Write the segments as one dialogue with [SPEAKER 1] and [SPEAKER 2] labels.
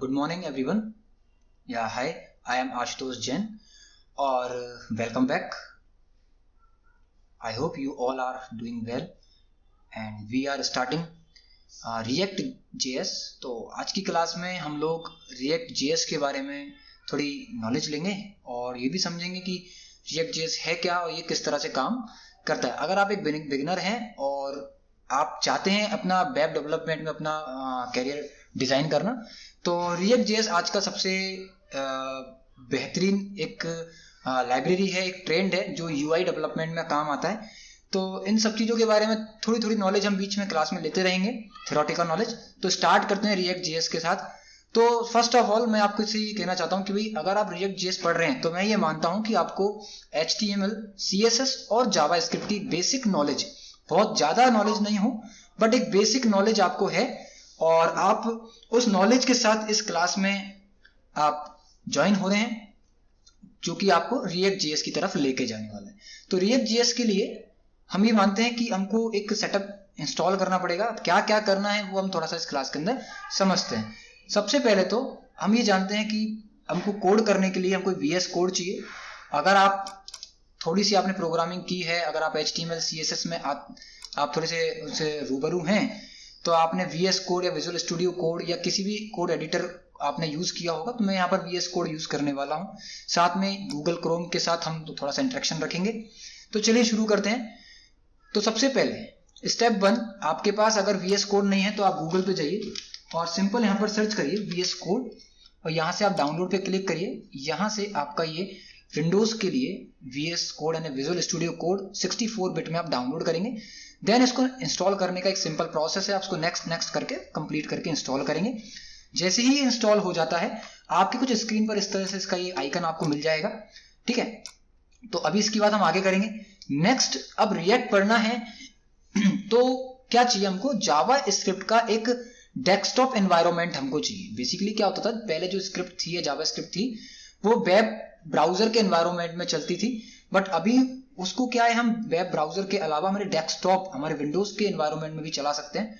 [SPEAKER 1] Good morning everyone. Hi, I am Ashutosh Jain और welcome back. I hope you all are doing well and we are starting React JS. तो आज की class में हम लोग React JS के बारे में थोड़ी नॉलेज लेंगे और ये भी समझेंगे कि React JS है क्या और ये किस तरह से काम करता है. अगर आप एक बिगिनर हैं और आप चाहते हैं अपना वेब डेवलपमेंट में अपना कैरियर डिज़ाइन करना, तो React JS आज का सबसे बेहतरीन एक लाइब्रेरी है, एक ट्रेंड है जो UI डेवलपमेंट में काम आता है. तो इन सब चीज़ों के बारे में थोड़ी थोड़ी नॉलेज हम बीच में क्लास में लेते रहेंगे, थ्योरेटिकल नॉलेज. तो स्टार्ट करते हैं React JS के साथ. तो फर्स्ट ऑफ ऑल मैं आपको इससे ये कहना चाहता हूँ कि भाई अगर आप React JS पढ़ रहे हैं तो मैं ये मानता हूँ कि आपको HTML, CSS और जावास्क्रिप्ट की बेसिक नॉलेज, बहुत ज़्यादा नॉलेज नहीं हो बट एक बेसिक नॉलेज आपको है और आप उस नॉलेज के साथ इस क्लास में आप ज्वाइन हो रहे हैं जो कि आपको React JS की तरफ लेके जाने वाला है. तो React JS के लिए हम ये मानते हैं कि हमको एक सेटअप इंस्टॉल करना पड़ेगा. क्या क्या करना है वो हम थोड़ा सा इस क्लास के अंदर समझते हैं. सबसे पहले तो हम ये जानते हैं कि हमको कोड करने के लिए हमको VS कोड चाहिए. अगर आप थोड़ी सी आपने प्रोग्रामिंग की है, अगर आप HTML CSS में आप थोड़े से उनसे रूबरू हैं, तो आपने VS कोड या विजुअल स्टूडियो कोड या किसी भी कोड एडिटर आपने यूज़ किया होगा. तो मैं यहाँ पर VS कोड यूज़ करने वाला हूँ. साथ में गूगल क्रोम के साथ हम तो थोड़ा सा इंटरेक्शन रखेंगे. तो चलिए शुरू करते हैं. तो सबसे पहले स्टेप 1, आपके पास अगर VS कोड नहीं है तो आप गूगल पे जाइए और सिंपल यहाँ पर सर्च करिए VS कोड और यहाँ से आप डाउनलोड पे क्लिक करिए. यहाँ से आपका ये विंडोज़ के लिए VS कोड यानी विजुअल स्टूडियो कोड 64 बिट में आप डाउनलोड करेंगे. देन इसको इंस्टॉल करने का एक सिंपल प्रोसेस है. आप इसको नेक्स्ट करके कंप्लीट करके इंस्टॉल करेंगे. जैसे ही इंस्टॉल हो जाता है आपके कुछ स्क्रीन पर इस तरह से इसका ये आइकन आपको मिल जाएगा. ठीक है, तो अभी इसकी बात हम आगे करेंगे. नेक्स्ट, अब रिएक्ट पढ़ना है तो क्या चाहिए हमको? जावास्क्रिप्ट का एक डेस्कटॉप एनवायरनमेंट हमको चाहिए. बेसिकली क्या होता था, पहले जो स्क्रिप्ट थी या जावास्क्रिप्ट थी वो वेब ब्राउजर के एनवायरनमेंट में चलती थी, बट अभी उसको क्या है, हम वेब ब्राउजर के अलावा हमारे डेस्कटॉप, हमारे विंडोज के एनवायरनमेंट में भी चला सकते हैं.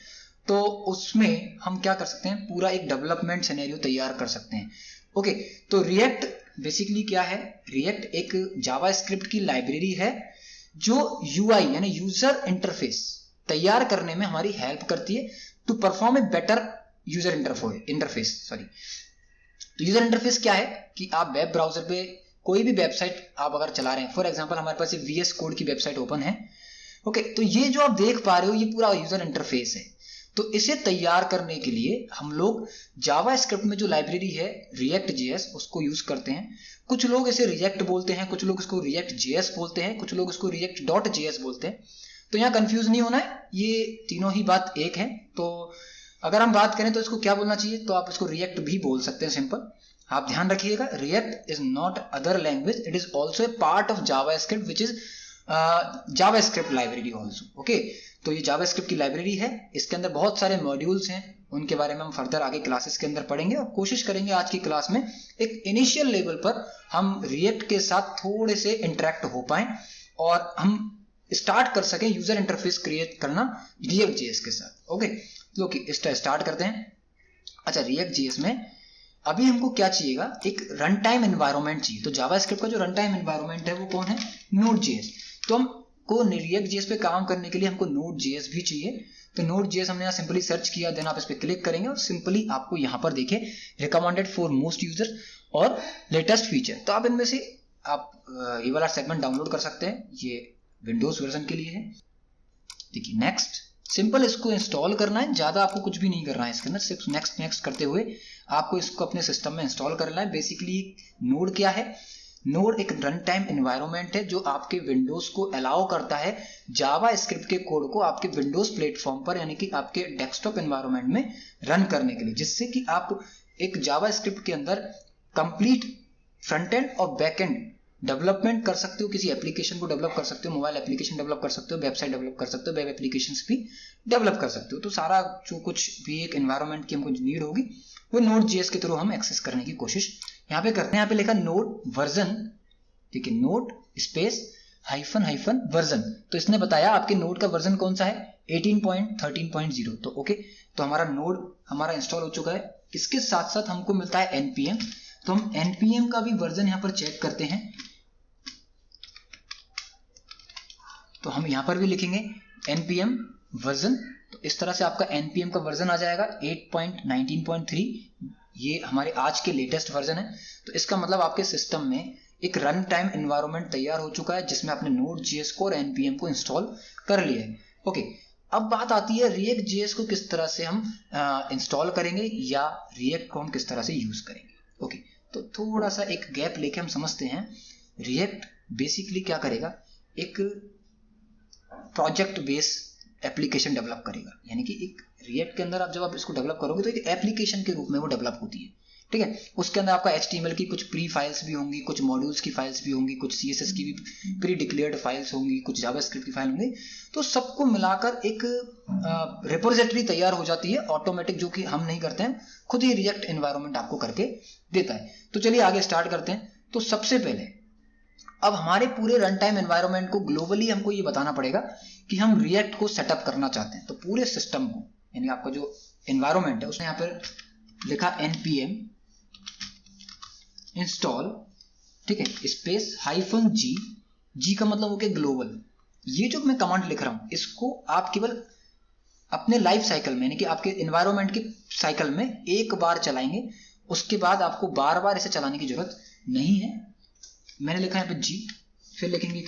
[SPEAKER 1] तो उसमें हम क्या कर सकते हैं, पूरा एक डेवलपमेंट सिनेरियो तैयार कर सकते हैं. ओके, तो रिएक्ट बेसिकली क्या है? रिएक्ट एक जावास्क्रिप्ट की लाइब्रेरी है जो UI यानी यूजर इंटरफेस तैयार करने में हमारी हेल्प करती है to perform a better user interface. तो यूजर इंटरफेस क्या है कि आप वेब ब्राउजर पे कोई भी वेबसाइट आप अगर चला रहे हैं, फॉर एग्जांपल हमारे पास एक VS कोड की वेबसाइट ओपन है. ओके, तो ये जो आप देख पा रहे हो ये पूरा यूजर इंटरफेस है. तो इसे तैयार करने के लिए हम लोग जावास्क्रिप्ट में जो लाइब्रेरी है React JS उसको यूज करते हैं. कुछ लोग इसे React बोलते हैं, कुछ लोग इसको React JS बोलते हैं, कुछ लोग इसको React.js बोलते हैं. तो यहाँ कंफ्यूज नहीं होना है, ये तीनों ही बात एक है. तो अगर हम बात करें तो इसको क्या बोलना चाहिए, तो आप इसको React भी बोल सकते हैं. सिंपल आप ध्यान रखिएगा, React is not other language, it is also a part of JavaScript which is JavaScript library also. Okay, तो ये जावास्क्रिप्ट की लाइब्रेरी है. इसके अंदर बहुत सारे मॉड्यूल्स हैं, उनके बारे में हम फर्दर आगे क्लासेस के अंदर पढ़ेंगे और कोशिश करेंगे आज की क्लास में एक इनिशियल लेवल पर हम रिएक्ट के साथ थोड़े से इंटरेक्ट हो पाएं और हम स्टार्ट कर सकें यूजर इंटरफेस क्रिएट करना React JS के साथ. ओके, तो स्टार्ट करते हैं. अच्छा, React JS में अभी हमको क्या चाहिएगा, एक रन टाइम एनवायरनमेंट चाहिए. तो जावास्क्रिप्ट का जो रन टाइम एनवायरनमेंट है वो कौन है? Node.js. तो हमको React JS पे काम करने के लिए हमको Node.js भी चाहिए. तो Node.js हमने यहाँ सिंपली सर्च किया, देन आप इस पर क्लिक करेंगे और सिंपली आपको यहाँ पर देखे रिकमेंडेड फॉर मोस्ट यूजर और लेटेस्ट फीचर. तो आप इनमें से आप ये वाला सेगमेंट डाउनलोड कर सकते हैं. ये विंडोज वर्जन के लिए है. देखिए, नेक्स्ट, सिंपल इसको इंस्टॉल करना है, ज़्यादा आपको कुछ भी नहीं करना है इसके अंदर. सिर्फ नेक्स्ट करते हुए आपको इसको अपने सिस्टम में इंस्टॉल करना है. बेसिकली नोड क्या है? नोड एक रन टाइम एनवायरनमेंट है जो आपके विंडोज को अलाउ करता है जावास्क्रिप्ट के कोड को आपके विंडोज प्लेटफॉर्म पर यानी कि आपके डेस्कटॉप एनवायरनमेंट में रन करने के लिए, जिससे कि आप एक जावास्क्रिप्ट के अंदर कंप्लीट फ्रंट एंड और बैक एंड डेवलपमेंट कर सकते हो. किसी एप्लीकेशन को डेवलप कर सकते हो, मोबाइल एप्लीकेशन डेवलप कर सकते हो, वेबसाइट डेवलप कर सकते हो, वेब एप्लीकेशंस भी डेवलप कर सकते हो. तो सारा जो कुछ भी एक एनवायरनमेंट की हमको नीड होगी वो Node.js के थ्रू हम एक्सेस करने की कोशिश यहाँ पे करते हैं. यहाँ पे लिखा नोड वर्जन, ठीक है, नोड स्पेस हाइफन वर्जन. तो इसने बताया आपके नोड का वर्जन कौन सा है, 18.13.0. तो ओके, तो हमारा नोड हमारा इंस्टॉल हो चुका है इसके साथ साथ हमको मिलता है npm। तो हम npm का भी वर्जन यहां पर चेक करते हैं। तो हम यहां पर भी लिखेंगे npm वर्जन। तो इस तरह से आपका npm का वर्जन आ जाएगा 8.19.3। ये हमारे आज के लेटेस्ट वर्जन है। तो इसका मतलब आपके सिस्टम में एक रन टाइम एनवायरनमेंट तैयार हो चुका है जिसमें आपने Node.js को और npm को इंस्टॉल कर लिया है। ओके, अब बात आती है React.js को किस तरह से हम इंस्टॉल करेंगे या React को हम किस तरह से यूज करेंगे। ओके, तो थोड़ा सा एक गैप लेके हम समझते हैं। React बेसिकली क्या करेगा, एक प्रोजेक्ट बेस एप्लीकेशन डेवलप करेगा। यानी कि एक React के अंदर जब आप इसको डेवलप करोगे तो एक एप्लीकेशन के रूप में वो डेवलप होती है, ठीक है। उसके अंदर आपका HTML की कुछ प्री फाइल्स भी होंगी, कुछ मॉड्यूल्स की फाइल्स भी होंगी, कुछ CSS की भी प्री डिक्लेयर्ड फाइल्स होंगी, कुछ जावास्क्रिप्ट की फाइल होंगी। तो सबको मिलाकर एक रिपोजिटरी तैयार हो जाती है ऑटोमेटिक, जो कि हम नहीं करते हैं, खुद ही React एनवायरनमेंट आपको करके देता है। तो चलिए आगे स्टार्ट करते हैं। तो सबसे पहले अब हमारे पूरे रन टाइम एनवायरनमेंट को ग्लोबली हमको ये बताना पड़ेगा कि हम React को सेटअप करना चाहते हैं। तो पूरे सिस्टम को, यानी आपका जो एनवायरनमेंट है, उसने यहाँ पर लिखा npm इंस्टॉल, ठीक है, स्पेस -g। g का मतलब हो गया ग्लोबल। ये जो मैं कमांड लिख रहा हूं इसको आप केवल अपने लाइफ साइकिल में, यानी कि आपके एनवायरनमेंट के साइकिल में एक बार चलाएंगे, उसके बाद आपको बार बार इसे चलाने की जरूरत नहीं है। मैंने लिखा है यहाँ पे g, फिर लिखेंगे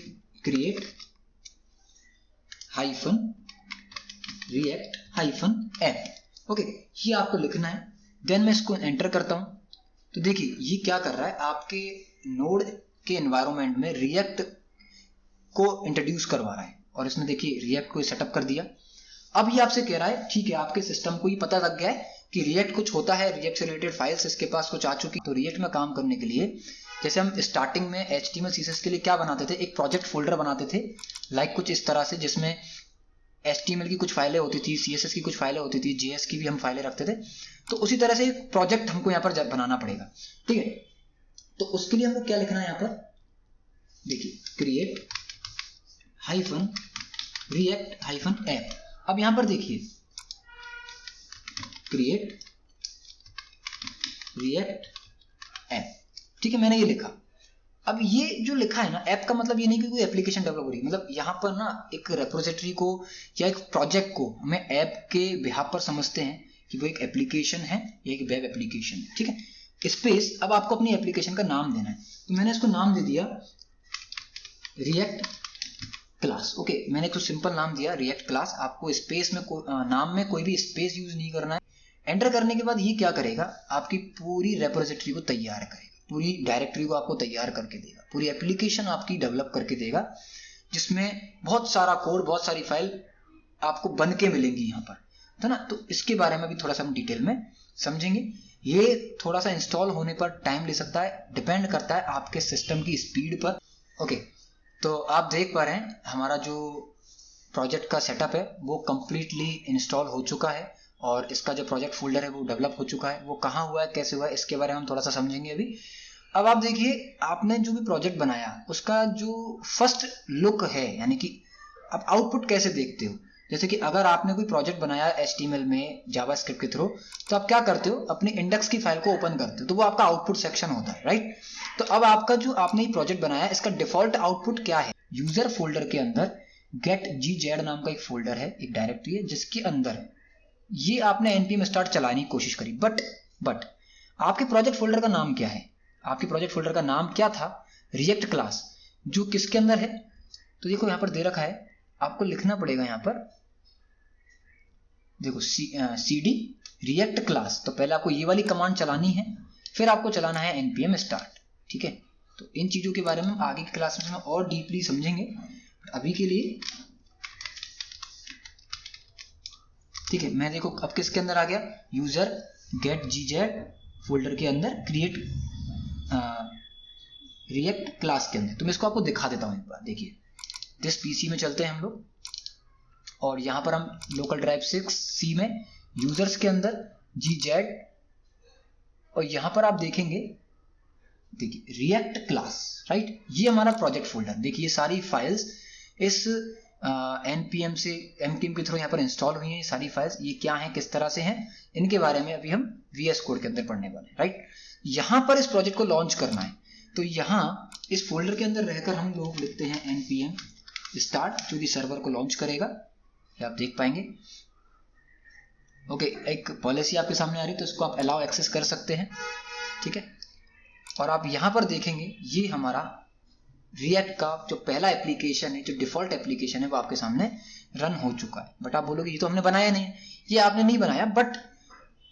[SPEAKER 1] क्रिएट -react -app। ओके, ये आपको लिखना है। देन मैं इसको एंटर करता हूं। तो देखिए ये क्या कर रहा है, आपके नोड के एनवायरनमेंट में React को इंट्रोड्यूस करवा रहा है। और इसने देखिए React को सेटअप कर दिया। अब ये आपसे कह रहा है ठीक है, आपके सिस्टम को ये पता लग गया है कि React कुछ होता है, React से रिलेटेड फाइल्स इसके पास कुछ आ चुकी। तो React में काम करने के लिए जैसे हम स्टार्टिंग में HTML CSS के लिए क्या बनाते थे, एक प्रोजेक्ट फोल्डर बनाते थे, लाइक कुछ इस तरह से, जिसमें HTML की कुछ फाइलें होती थी, CSS की कुछ फाइलें होती थी, JS की भी हम फाइलें रखते थे। तो उसी तरह से एक प्रोजेक्ट हमको यहाँ पर बनाना पड़ेगा, ठीक है। तो उसके लिए हमको क्या लिखना है यहाँ पर, देखिए क्रिएट -react -app। अब यहाँ पर देखिए क्रिएट react app, ठीक है, मैंने ये लिखा। अब ये जो लिखा है ना, ऐप का मतलब ये नहीं कि कोई एप्लीकेशन डेवलप हो रही है, मतलब यहाँ पर ना एक रेपोजिटरी को या एक प्रोजेक्ट को हमें ऐप के बिहाफ पर समझते हैं कि वो एक एप्लीकेशन है या एक वेब एप्लीकेशन है, ठीक है। स्पेस, अब आपको अपनी एप्लीकेशन का नाम देना है। तो मैंने इसको नाम दे दिया React क्लास। ओके, मैंने तो सिंपल नाम दिया React क्लास। आपको स्पेस में नाम में कोई भी स्पेस यूज नहीं करना है। एंटर करने के बाद ये क्या करेगा, आपकी पूरी रेपोजिटरी को तैयार करेगा, पूरी डायरेक्टरी को आपको तैयार करके देगा, पूरी एप्लीकेशन आपकी डेवलप करके देगा, जिसमें बहुत सारा कोड, बहुत सारी फाइल आपको बन के मिलेंगी यहाँ पर, है ना। तो इसके बारे में भी थोड़ा सा हम डिटेल में समझेंगे। ये थोड़ा सा इंस्टॉल होने पर टाइम ले सकता है, डिपेंड करता है आपके सिस्टम की स्पीड पर। ओके, तो आप देख पा रहे हैं हमारा जो प्रोजेक्ट का सेटअप है वो कंप्लीटली इंस्टॉल हो चुका है, और इसका जो प्रोजेक्ट फोल्डर है वो डेवलप हो चुका है। वो कहाँ हुआ है, कैसे हुआ है, इसके बारे में हम थोड़ा सा समझेंगे अभी। अब आप देखिए, आपने जो भी प्रोजेक्ट बनाया उसका जो फर्स्ट लुक है, यानी कि आप आउटपुट कैसे देखते हो। जैसे कि अगर आपने कोई प्रोजेक्ट बनाया HTML में जावास्क्रिप्ट के थ्रू, तो आप क्या करते हो, अपने इंडेक्स की फाइल को ओपन करते हो, तो वो आपका आउटपुट सेक्शन होता है, राइट। तो अब आपका जो आपने ये प्रोजेक्ट बनाया, इसका डिफॉल्ट आउटपुट क्या है, यूजर फोल्डर के अंदर getgz नाम का एक फोल्डर है, एक डायरेक्टरी है, जिसके अंदर ये आपने npm start चलाने की कोशिश करी। बट आपके प्रोजेक्ट फोल्डर का नाम क्या है, आपके प्रोजेक्ट फोल्डर का नाम क्या था, React क्लास, जो किसके अंदर है। तो देखो यहाँ पर दे रखा है, आपको लिखना पड़ेगा यहाँ पर, देखो cd react क्लास। तो पहले आपको ये वाली कमांड चलानी है, फिर आपको चलाना है npm start, ठीक है। तो इन चीजों के बारे में हम आगे की क्लास में और डीपली समझेंगे। अभी के लिए ठीक है, मैं देखो अब किसके अंदर आ गया, यूजर getgz फोल्डर के अंदर क्रिएट React क्लास के अंदर। तो मैं इसको आपको दिखा देता हूं एक बार। देखिए दिस पीसी में चलते हैं हम लोग, और यहां पर हम लोकल ड्राइव 6C में यूजर्स के अंदर gz, और यहां पर आप देखेंगे, देखिए React क्लास, राइट। ये हमारा प्रोजेक्ट फोल्डर। देखिए सारी फाइल्स इस npm से npm के थ्रू यहाँ पर इंस्टॉल हुई हैं सारी फाइल्स। ये क्या हैं, किस तरह से हैं, इनके बारे में अभी हम VS कोड के अंदर पढ़ने वाले हैं, राइट। यहाँ पर इस प्रोजेक्ट को लॉन्च करना है, तो यहाँ इस फोल्डर के अंदर रहकर हम लोग लिखते हैं npm स्टार्ट, जो कि सर्वर को लॉन्च करेगा, ये आप देख पाएंगे। ओके, एक पॉलिसी आपके सामने आ रही है, तो इसको आप अलाउ एक्सेस कर सकते हैं, ठीक है। और आप यहाँ पर देखेंगे ये हमारा रिएक्ट का जो पहला एप्लीकेशन है, जो डिफॉल्ट एप्लीकेशन है, वो आपके सामने रन हो चुका है। बट आप बोलोगे ये तो हमने बनाया नहीं, ये आपने नहीं बनाया, बट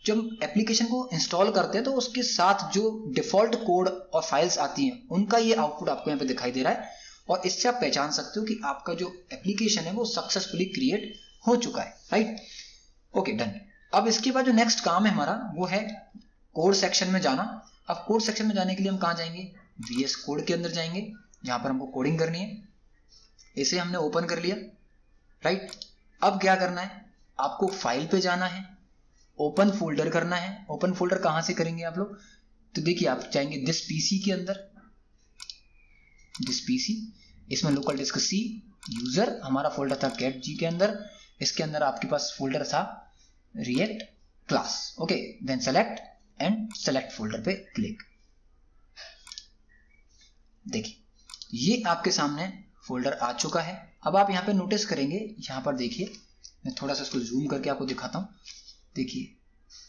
[SPEAKER 1] जब एप्लीकेशन को इंस्टॉल करते हैं तो उसके साथ जो डिफॉल्ट कोड और फाइल्स आती हैं उनका ये आउटपुट आपको यहाँ पे दिखाई दे रहा है, और इससे आप पहचान सकते हो कि आपका जो एप्लीकेशन है वो सक्सेसफुली क्रिएट हो चुका है, राइट। Okay, done. अब इसके बाद जो नेक्स्ट काम है हमारा वो है कोड सेक्शन में जाना। अब कोड सेक्शन में जाने के लिए हम कहाँ जाएंगे, VS कोड के अंदर जाएंगे, जहां पर हमको कोडिंग करनी है। इसे हमने ओपन कर लिया, राइट। अब क्या करना है, आपको फाइल पे जाना है, ओपन फोल्डर करना है। ओपन फोल्डर कहां से करेंगे आप लोग, तो देखिए आप जाएंगे दिस पीसी के अंदर, दिस पीसी, इसमें लोकल डिस्क C, यूजर हमारा फोल्डर था getg के अंदर, इसके अंदर आपके पास फोल्डर था React class. Okay, then select and select folder पे क्लिक। देखिए ये आपके सामने फोल्डर आ चुका है। अब आप यहाँ पे नोटिस करेंगे, यहाँ पर देखिए, मैं थोड़ा सा इसको जूम करके आपको दिखाता हूँ। देखिए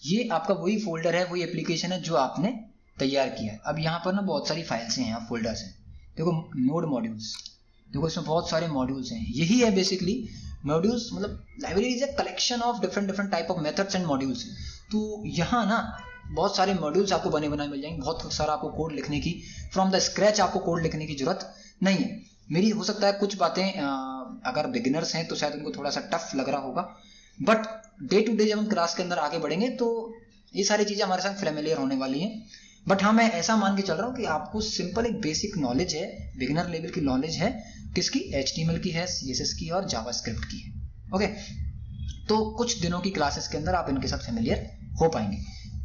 [SPEAKER 1] ये आपका वही फोल्डर है, वही एप्लीकेशन है जो आपने तैयार किया है। अब यहाँ पर ना बहुत सारी फाइल्स हैं, यहाँ फोल्डर्स हैं। देखो नोड मॉड्यूल्स, देखो इसमें बहुत सारे मॉड्यूल्स हैं। यही है बेसिकली मॉड्यूल्स, मतलब library is a collection of different type of methods and modules. तो यहाँ ना बहुत सारे मॉड्यूल्स आपको बने बनाए मिल जाएंगे, बहुत सारा आपको कोड लिखने की, फ्रॉम द स्क्रैच आपको कोड लिखने की जरूरत नहीं है। मेरी हो सकता है कुछ बातें अगर बिगिनर्स हैं तो शायद उनको थोड़ा सा टफ लग रहा होगा, बट डे टू डे जब हम क्लास के अंदर आगे बढ़ेंगे तो ये सारी चीजें हमारे साथ फेमिलियर होने वाली हैं। बट हाँ, मैं ऐसा मान के चल रहा हूँ कि आपको सिंपल एक बेसिक नॉलेज है, बिगिनर लेवल की नॉलेज है, किसकी, HTML की है, CSS की और जावास्क्रिप्ट की है। ओके, तो कुछ दिनों की क्लासेस के अंदर आप इनके साथ फेमिलियर हो पाएंगे,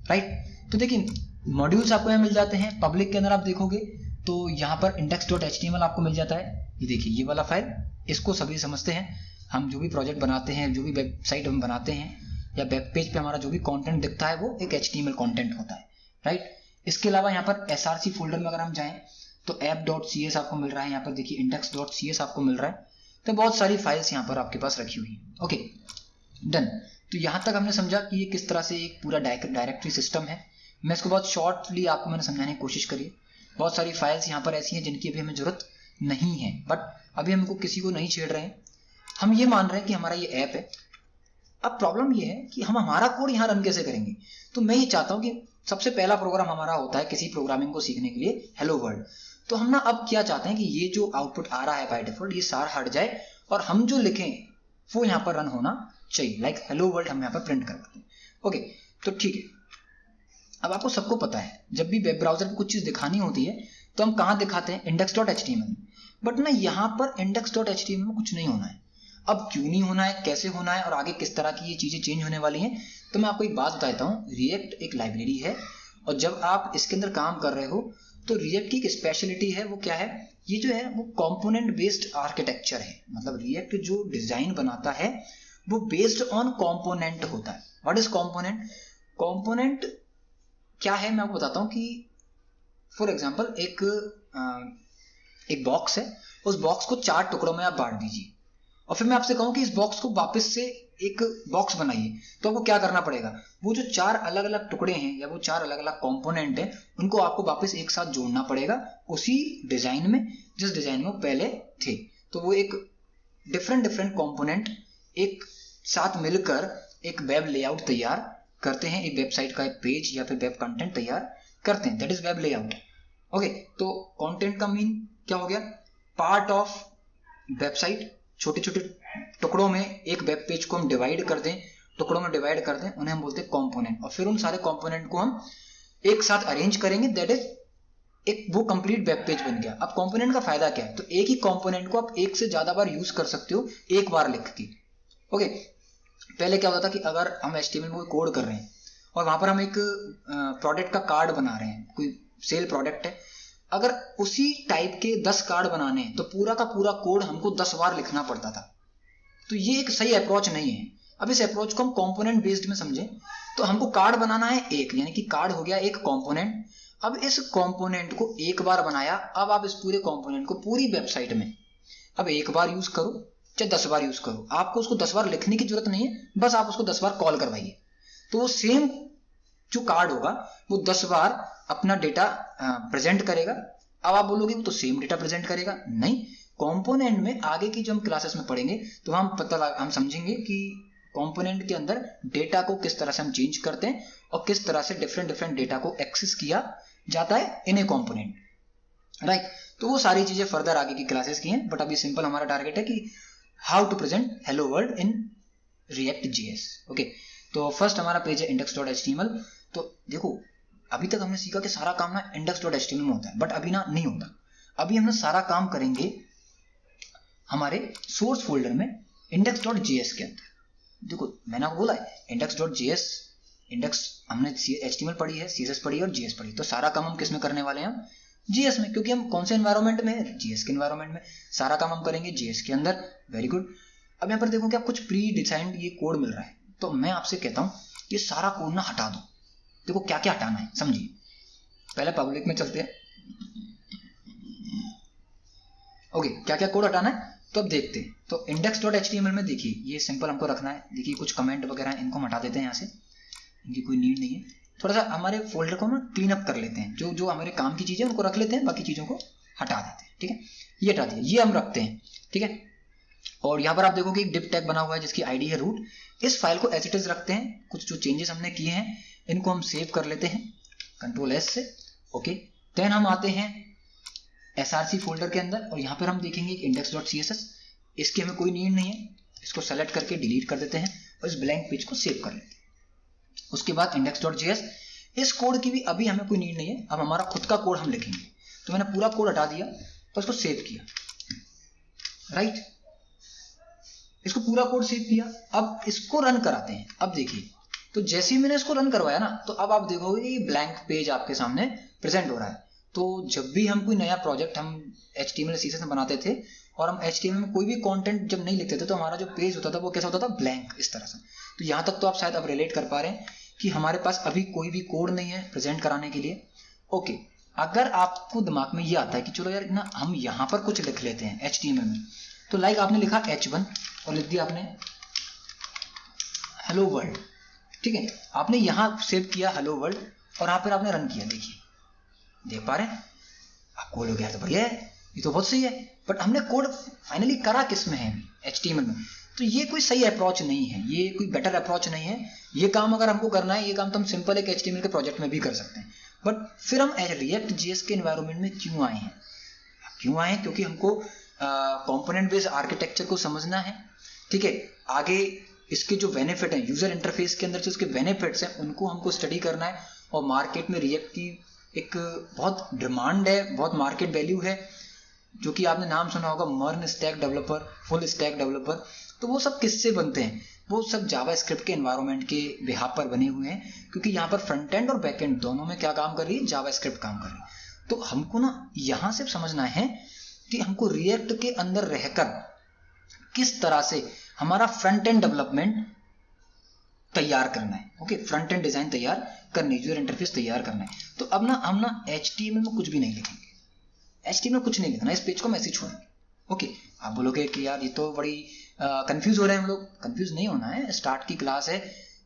[SPEAKER 1] राइट। तो देखिए मॉड्यूल्स आपको यहाँ मिल जाते हैं। पब्लिक के अंदर आप देखोगे तो यहाँ पर index.html आपको मिल जाता है। ये देखिए ये वाला फाइल, इसको सभी समझते हैं। हम जो भी प्रोजेक्ट बनाते हैं, जो भी वेबसाइट हम बनाते हैं या वेब पेज पे हमारा जो भी कंटेंट दिखता है वो एक HTML कंटेंट होता है, राइट। इसके अलावा यहाँ पर src फोल्डर में अगर हम जाएं तो app.cs आपको मिल रहा है, यहाँ पर देखिए index.cs आपको मिल रहा है। तो बहुत सारी फाइल्स यहाँ पर आपके पास रखी हुई है। Okay, done. तो यहाँ तक हमने समझा कि ये किस तरह से एक पूरा डायरेक्टरी सिस्टम है। मैं इसको बहुत शॉर्टली आपको मैंने समझाने की कोशिश करी। बहुत सारी फाइल्स यहाँ पर ऐसी हैं जिनकी अभी हमें जरूरत नहीं है, बट अभी हम किसी को नहीं छेड़ रहे हैं, हम ये मान रहे हैं कि हमारा ये ऐप है। अब प्रॉब्लम ये है कि हम हमारा कोड यहाँ रन कैसे करेंगे। तो मैं ये चाहता हूँ कि सबसे पहला प्रोग्राम हमारा होता है किसी प्रोग्रामिंग को सीखने के लिए हेलो वर्ल्ड। तो हम ना अब क्या चाहते हैं कि ये जो आउटपुट आ रहा है बाय डिफॉल्ट ये सारा हट जाए और हम जो लिखें वो यहाँ पर रन होना चाहिए, लाइक हेलो वर्ल्ड हम यहाँ पर प्रिंट करवाते हैं। ओके, तो ठीक है। अब आपको सबको पता है जब भी वेब ब्राउजर पर कुछ चीज दिखानी होती है तो हम कहाँ दिखाते हैं, index.html। बट ना यहाँ पर index.html में कुछ नहीं होना है। अब क्यों नहीं होना है, कैसे होना है और आगे किस तरह की ये चीजें चेंज होने वाली हैं, तो मैं आपको एक बात बता देता हूँ। रिएक्ट एक लाइब्रेरी है और जब आप इसके अंदर काम कर रहे हो तो रिएक्ट की एक स्पेशलिटी है, वो क्या है, ये जो है वो कंपोनेंट बेस्ड आर्किटेक्चर है। मतलब रिएक्ट जो डिजाइन बनाता है वो बेस्ड ऑन कंपोनेंट होता है। What is component? कंपोनेंट क्या है मैं आपको बताता हूँ कि फॉर एग्जांपल एक बॉक्स है, उस बॉक्स को 4 टुकड़ों में आप बांट दीजिए और फिर मैं आपसे कहूँ कि इस बॉक्स को वापस से एक बॉक्स बनाइए, तो आपको क्या करना पड़ेगा, वो जो 4 अलग अलग टुकड़े हैं या वो 4 अलग अलग कंपोनेंट हैं उनको आपको वापस एक साथ जोड़ना पड़ेगा उसी डिजाइन में जिस डिजाइन में वो पहले थे। तो वो एक डिफरेंट कंपोनेंट एक साथ मिलकर एक वेब लेआउट तैयार करते हैं, एक वेबसाइट का एक पेज या फिर वेब कंटेंट तैयार करते हैं, that is web layout. Okay, तो कंटेंट का मीन क्या हो गया, पार्ट ऑफ वेबसाइट। छोटे छोटे टुकड़ों में एक वेब पेज को हम डिवाइड कर दें, टुकड़ों में डिवाइड कर दें, उन्हें हम बोलते हैं कंपोनेंट। और फिर उन सारे कंपोनेंट को हम एक साथ अरेंज करेंगे, दैट इज एक वो कंप्लीट वेब पेज बन गया। अब कंपोनेंट का फायदा क्या है, तो एक ही कंपोनेंट को आप एक से ज्यादा बार यूज कर सकते हो एक बार लिख के। ओके, पहले क्या होता था कि अगर हम HTML में कोई कोड कर रहे हैं और वहां पर हम एक प्रोडक्ट का कार्ड बना रहे हैं, कोई सेल प्रोडक्ट है, अगर उसी टाइप के 10 कार्ड बनाने हैं तो पूरा का पूरा कोड हमको 10 बार लिखना पड़ता था। तो ये एक सही अप्रोच नहीं है। अब इस अप्रोच को हम कंपोनेंट बेस्ड में समझें तो हमको कार्ड बनाना है एक, यानी कि कार्ड हो गया एक कंपोनेंट। अब इस कंपोनेंट को एक बार बनाया, अब आप इस पूरे कंपोनेंट को पूरी वेबसाइट में अब एक बार यूज करो चाहे 10 बार यूज करो, आपको उसको 10 बार लिखने की जरूरत नहीं है, बस आप उसको 10 बार कॉल करवाइए, तो वो सेम जो कार्ड होगा वो 10 बार अपना डेटा प्रेजेंट करेगा। अब आप बोलोगे वो तो सेम डेटा प्रेजेंट करेगा, नहीं, कंपोनेंट में आगे की जो हम क्लासेस में पढ़ेंगे तो हम समझेंगे कि कंपोनेंट के अंदर डेटा को किस तरह से हम चेंज करते हैं और किस तरह से डिफरेंट डेटा को एक्सेस किया जाता है इन ए कंपोनेंट, राइट। तो वो सारी चीजें फर्दर आगे की क्लासेस की हैं, बट अभी सिंपल हमारा टारगेट है कि how to present hello world in React JS. Okay, तो फर्स्ट हमारा पेज है index.html। तो देखो अभी तक हमने सीखा कि सारा काम ना index.html में होता है, बट अभी ना नहीं होता। अभी हम सारा काम करेंगे हमारे सोर्स फोल्डर में index.js के अंदर। देखो मैंने आपको बोला है index.js, इंडेक्स हमने HTML पढ़ी है, CSS पढ़ी है और JS पढ़ी, तो सारा काम हम किस में करने वाले हैं? JS में, क्योंकि हम कौन से एनवायरनमेंट में है? JS के एनवायरनमेंट में। सारा काम हम करेंगे JS के अंदर। Very good. अब यहाँ पर देखो क्या कुछ प्री डिजाइंड ये कोड मिल रहा है, तो मैं आपसे कहता हूँ ये सारा कोड ना हटा दो। देखो क्या क्या हटाना है समझिए। पहले पब्लिक में चलते हैं। ओके, क्या क्या कोड हटाना है तो अब देखते हैं। तो index.html में देखिए ये सिंपल हमको रखना है। देखिए कुछ कमेंट वगैरह हैं, इनको हम हटा देते हैं यहाँ से, इनकी कोई नीड नहीं है। थोड़ा सा हमारे फोल्डर को ना क्लीन अप कर लेते हैं, जो जो हमारे काम की चीजें उनको रख लेते हैं, बाकी चीजों को हटा देते हैं। ठीक है, ये हटा दिया, ये हम रखते हैं। ठीक है, और यहाँ पर आप देखोगे एक डिव टैग बना हुआ है जिसकी आईडी है रूट। इस फाइल को एज इट इज रखते हैं। कुछ जो चेंजेस हमने किए हैं इनको हम सेव कर लेते हैं Ctrl+S से। ओके, देन हम आते हैं src फोल्डर के अंदर और यहाँ पर हम देखेंगे index.css। इसकी हमें कोई नीड नहीं है, इसको सेलेक्ट करके डिलीट कर देते हैं और इस ब्लैंक पेज को सेव कर लेते हैं। उसके बाद index.js, इस कोड की भी अभी हमें कोई नीड नहीं है, अब हमारा खुद का कोड हम लिखेंगे। तो मैंने पूरा कोड हटा दिया और इसको सेव किया, राइट। इसको पूरा कोड सेव किया, अब इसको रन कराते हैं। अब देखिए, तो जैसे ही मैंने इसको रन करवाया ना, तो अब आप देखोगे कि ब्लैंक पेज आपके सामने प्रेजेंट हो रहा है। तो जब भी हम कोई नया प्रोजेक्ट हम HTML CSS में बनाते थे और हम HTML में कोई भी कंटेंट जब नहीं लिखते थे, तो हमारा जो पेज होता था वो कैसा होता था? ब्लैंक, इस तरह से। तो यहाँ तक तो आप शायद अब रिलेट कर पा रहे हैं कि हमारे पास अभी कोई भी कोड नहीं है प्रेजेंट कराने के लिए। ओके, अगर आपको दिमाग में ये आता है कि चलो यार ना हम यहाँ पर कुछ लिख लेते हैं HTML में, तो लाइक आपने लिखा H1 और लिख दिया आपने हेलो वर्ल्ड। ठीक है, आपने यहाँ सेव किया हेलो वर्ल्ड और यहाँ पर आपने रन किया। देखिए, देख पा रहे हैं आप? कोड हो गया तो बढ़िया है, ये तो बहुत सही है। बट हमने कोड फाइनली करा किस में है? HTML में। तो ये कोई सही अप्रोच नहीं है, ये कोई बेटर अप्रोच नहीं है। ये काम अगर हमको करना है, ये काम तो हम सिंपल एक HTML के प्रोजेक्ट में भी कर सकते हैं। बट फिर हम रिएक्ट JS के एनवायरनमेंट में क्यों आए हैं? क्यों आए हैं? क्योंकि हमको कंपोनेंट बेस्ड आर्किटेक्चर को समझना है। ठीक है, आगे इसके जो बेनिफिट हैं, यूजर इंटरफेस के अंदर जो इसके बेनिफिट्स हैं, उनको हमको स्टडी करना है। और मार्केट में रिएक्ट की एक बहुत डिमांड है, बहुत मार्केट वैल्यू है, जो कि आपने नाम सुना होगा MERN stack developer, full stack developer. तो वो सब किससे बनते हैं? वो सब जावास्क्रिप्ट के एनवायरनमेंट के बिहाफ पर बने हुए हैं, क्योंकि यहाँ पर फ्रंट एंड और बैक एंड दोनों में क्या काम कर रही है? जावास्क्रिप्ट काम कर रही है। तो हमको ना यहाँ से समझना है कि हमको रिएक्ट के अंदर रहकर किस तरह से हमारा फ्रंट एंड डेवलपमेंट तैयार करना है। ओके, फ्रंट एंड डिजाइन तैयार करनी, यूजर इंटरफेस तैयार करना है। तो अब ना हम ना HTML में कुछ भी नहीं लिखेंगे, HTML कुछ नहीं लिखना, इस पेज को हम ऐसे छोड़ेंगे। ओके, आप बोलोगे कि यार ये तो बड़ी कंफ्यूज हो रहे हैं हम लोग। कंफ्यूज नहीं होना है, स्टार्ट की क्लास है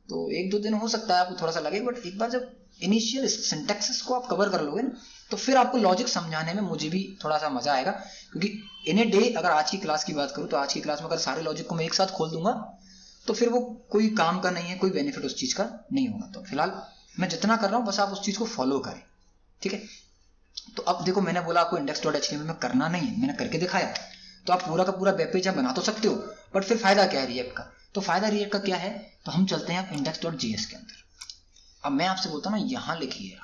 [SPEAKER 1] तो 1-2 दिन हो सकता है आपको थोड़ा सा लगे, बट एक बार जब इनिशियल सिंटैक्स को आप कवर कर लोगे ना, तो फिर आपको लॉजिक समझाने में मुझे भी थोड़ा सा मजा आएगा। क्योंकि इन ए डे अगर आज की क्लास की बात करूँ तो आज की क्लास में अगर सारे लॉजिक को मैं एक साथ खोल दूंगा तो फिर वो कोई काम का नहीं है, कोई बेनिफिट उस चीज का नहीं होगा। तो फिलहाल मैं जितना कर रहा हूँ बस आप उस चीज को फॉलो करें। ठीक है, तो अब देखो मैंने बोला आपको index.html में करना नहीं है, मैंने करके दिखाया। तो आप पूरा का पूरा वेब पेज आप बना तो सकते हो, बट फिर फायदा क्या है रिएक्ट का? तो फायदा रिएक्ट का क्या है? तो हम चलते हैं index.js के अंदर। अब मैं आपसे बोलता हूँ ना, यहाँ लिखिए।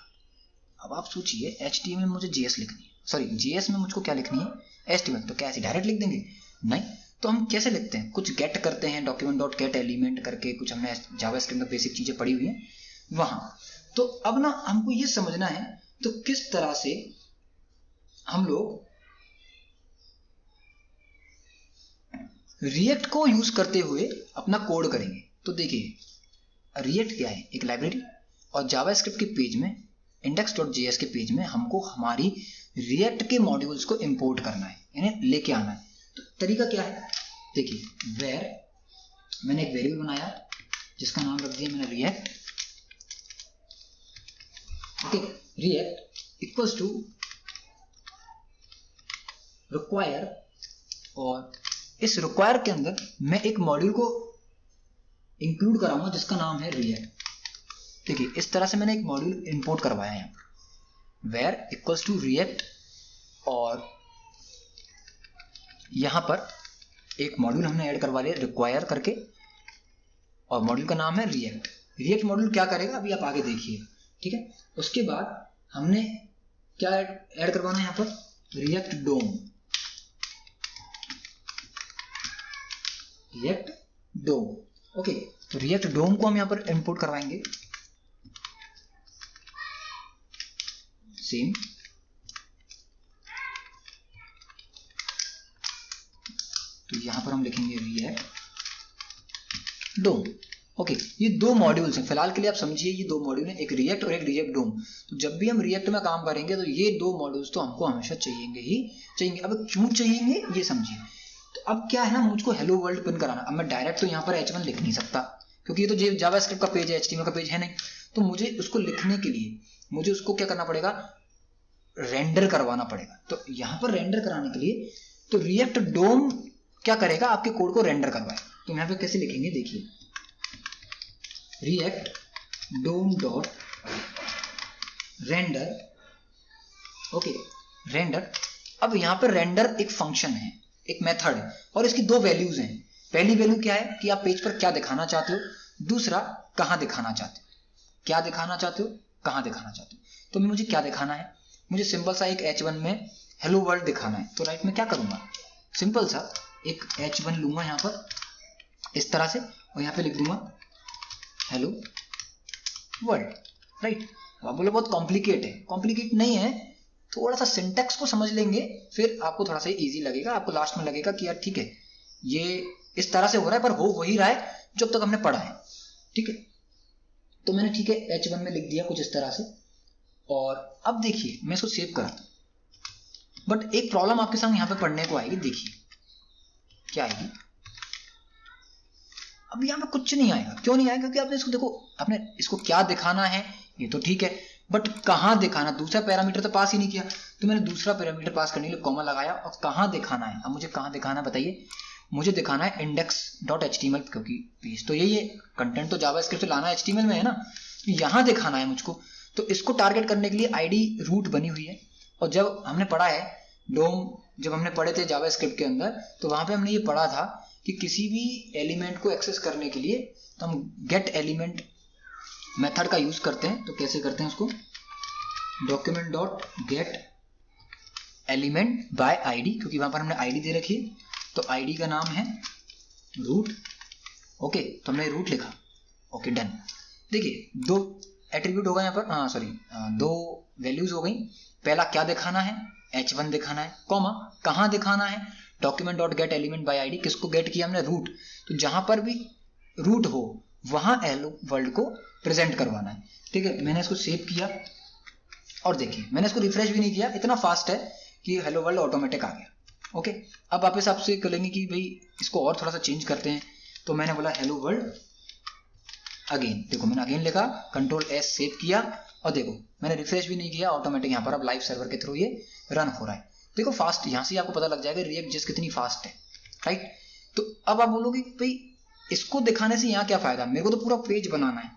[SPEAKER 1] अब आप सोचिए HTML में मुझे JS लिखनी है, सॉरी JS में मुझको क्या लिखनी है? HTML। तो क्या ऐसे डायरेक्ट लिख देंगे? नहीं। तो हम कैसे लिखते हैं? कुछ गेट करते हैं, document.get एलिमेंट करके, कुछ हमने जावास्क्रिप्ट में बेसिक चीजें पढ़ी हुई हैं वहां। तो अब ना हमको ये समझना है तो किस तरह से हम लोग रिएक्ट को यूज करते हुए अपना कोड करेंगे। तो देखिए रिएक्ट क्या है, एक लाइब्रेरी, और जावास्क्रिप्ट के पेज में index.js के पेज में हमको हमारी रिएक्ट के मॉड्यूल्स को इंपोर्ट करना है, यानी लेके आना है। तो तरीका क्या है, देखिए वेर मैंने एक वेरिएबल बनाया जिसका नाम रख दिया मैंने React. Okay, React equals to require, और इस रिक्वायर के अंदर मैं एक मॉड्यूल को इंक्लूड कराऊंगा जिसका नाम है रिएक्ट। देखिए इस तरह से मैंने एक मॉड्यूल इंपोर्ट करवाया है यहाँ पर, वेर इक्वल्स टू रिएक्ट, और यहाँ पर एक मॉड्यूल हमने ऐड करवा लिया रिक्वायर करके, और मॉड्यूल का नाम है रिएक्ट। रिएक्ट मॉड्यूल क्या करेगा अभी आप आगे देखिए, ठीक है। उसके बाद हमने क्या ऐड करवाना है यहाँ पर, रिएक्ट डोम, रिएक्ट डोम। ओके, तो रिएक्ट डोम को हम यहाँ पर इंपोर्ट करवाएंगे, सेम। तो यहां पर हम लिखेंगे रिएक्ट डोम। ओके, ये दो मॉड्यूल्स हैं फिलहाल के लिए, आप समझिए ये दो मॉड्यूल हैं, एक रिएक्ट और एक रिएक्ट डोम। तो जब भी हम रिएक्ट में काम करेंगे तो ये दो मॉड्यूल्स तो हमको हमेशा चाहिएंगे ही चाहिएंगे। अब क्यों चाहिएंगे ये समझिए। तो अब क्या है ना, मुझको हेलो वर्ल्ड प्रिंट कराना। अब मैं डायरेक्ट तो यहाँ पर h1 लिख नहीं सकता क्योंकि ये तो जावास्क्रिप्ट का पेज है, HTML का पेज है नहीं। तो मुझे उसको लिखने के लिए मुझे उसको क्या करना पड़ेगा, रेंडर करवाना पड़ेगा। तो यहाँ पर रेंडर कराने के लिए तो रिएक्ट डोम क्या करेगा, आपके कोड को रेंडर करवाए। तो यहाँ पे कैसे लिखेंगे, देखिए रिएक्ट डोम डॉट रेंडर। Okay, render. अब यहाँ पर रेंडर एक फंक्शन है, एक मेथड है, और इसकी दो वैल्यूज हैं। पहली वैल्यू क्या है कि आप पेज पर क्या दिखाना चाहते हो, दूसरा कहाँ दिखाना चाहते हो, क्या दिखाना चाहते हो, कहाँ दिखाना चाहते हो। तो मुझे क्या दिखाना है, मुझे सिंपल सा एक h1 में हेलो वर्ल्ड दिखाना है। तो राइट में क्या करूंगा, सिंपल सा एक h1 लूंगा यहाँ पर इस तरह से, और यहाँ पे लिख दूंगा हेलो वर्ल्ड, राइट। आप बोले बहुत कॉम्प्लिकेट है, कॉम्प्लिकेट नहीं है, थोड़ा सा सिंटेक्स को समझ लेंगे फिर आपको थोड़ा सा इजी लगेगा। आपको लास्ट में लगेगा कि यार ठीक है ये इस तरह से हो रहा है, पर हो वही रहा है जो अब तक हमने पढ़ा है, ठीक है। तो मैंने ठीक है h1 में लिख दिया कुछ इस तरह से, और अब देखिए मैं इसको सेव कराता हूं। बट एक प्रॉब्लम आपके सामने यहाँ पे पढ़ने को आएगी, देखिए क्या आएगी। अब यहाँ पे कुछ नहीं आएगा, क्यों नहीं आएगा, क्योंकि आपने इसको देखो, आपने इसको क्या दिखाना है ये तो ठीक है, बट कहाँ दिखाना, दूसरा पैरामीटर तो पास ही नहीं किया। तो मैंने दूसरा पैरामीटर पास करने के लिए कॉमा लगाया, और कहाँ दिखाना है। अब मुझे कहाँ दिखाना है बताइए, मुझे दिखाना है index.html, क्योंकि पेज तो यही है, कंटेंट तो जावास्क्रिप्ट से लाना HTML में है ना, तो यहाँ दिखाना है मुझको। तो इसको टारगेट करने के लिए आईडी रूट बनी हुई है। और जब हमने पढ़ा है डोम, जब हमने पढ़े थे जावास्क्रिप्ट के अंदर, तो वहां पे हमने ये पढ़ा था कि किसी भी एलिमेंट को एक्सेस करने के लिए तो हम गेट एलिमेंट मेथड का यूज करते हैं। तो कैसे करते हैं उसको, document dot gate element by ID, क्योंकि वहां पर हमने आईडी दे रखी है, तो आईडी का नाम है रूट। ओके, तो हमने रूट लिखा, ओके डन। देखिए दो एट्रीब्यूट होगा यहाँ पर, हाँ सॉरी, दो वैल्यूज हो गई। पहला क्या दिखाना है, h1 दिखाना है, कॉमा कहाँ दिखाना है, document dot gate element by ID. किसको गेट किया हमने, रूट। तो जहां पर भी रूट हो वहां हेलो वर्ल्ड को प्रेजेंट करवाना है, ठीक है। मैंने इसको सेव किया, और देखिए मैंने इसको रिफ्रेश भी नहीं किया, इतना फास्ट है कि हेलो वर्ल्ड ऑटोमेटिक आ गया। ओके, अब वापस आपसे करेंगे कि भाई इसको और थोड़ा सा चेंज करते हैं। तो मैंने बोला हेलो वर्ल्ड अगेन, देखो मैंने अगेन लिखा, कंट्रोल S सेव किया, और देखो मैंने रिफ्रेश भी नहीं किया, ऑटोमेटिक यहाँ पर अब लाइव सर्वर के थ्रू ये रन हो रहा है। देखो फास्ट, यहाँ से आपको पता लग जाएगा रिएक्ट जस्ट कितनी फास्ट है, राइट। तो अब आप बोलोगे भाई इसको दिखाने से यहाँ क्या फायदा, मेरे को तो पूरा पेज बनाना है,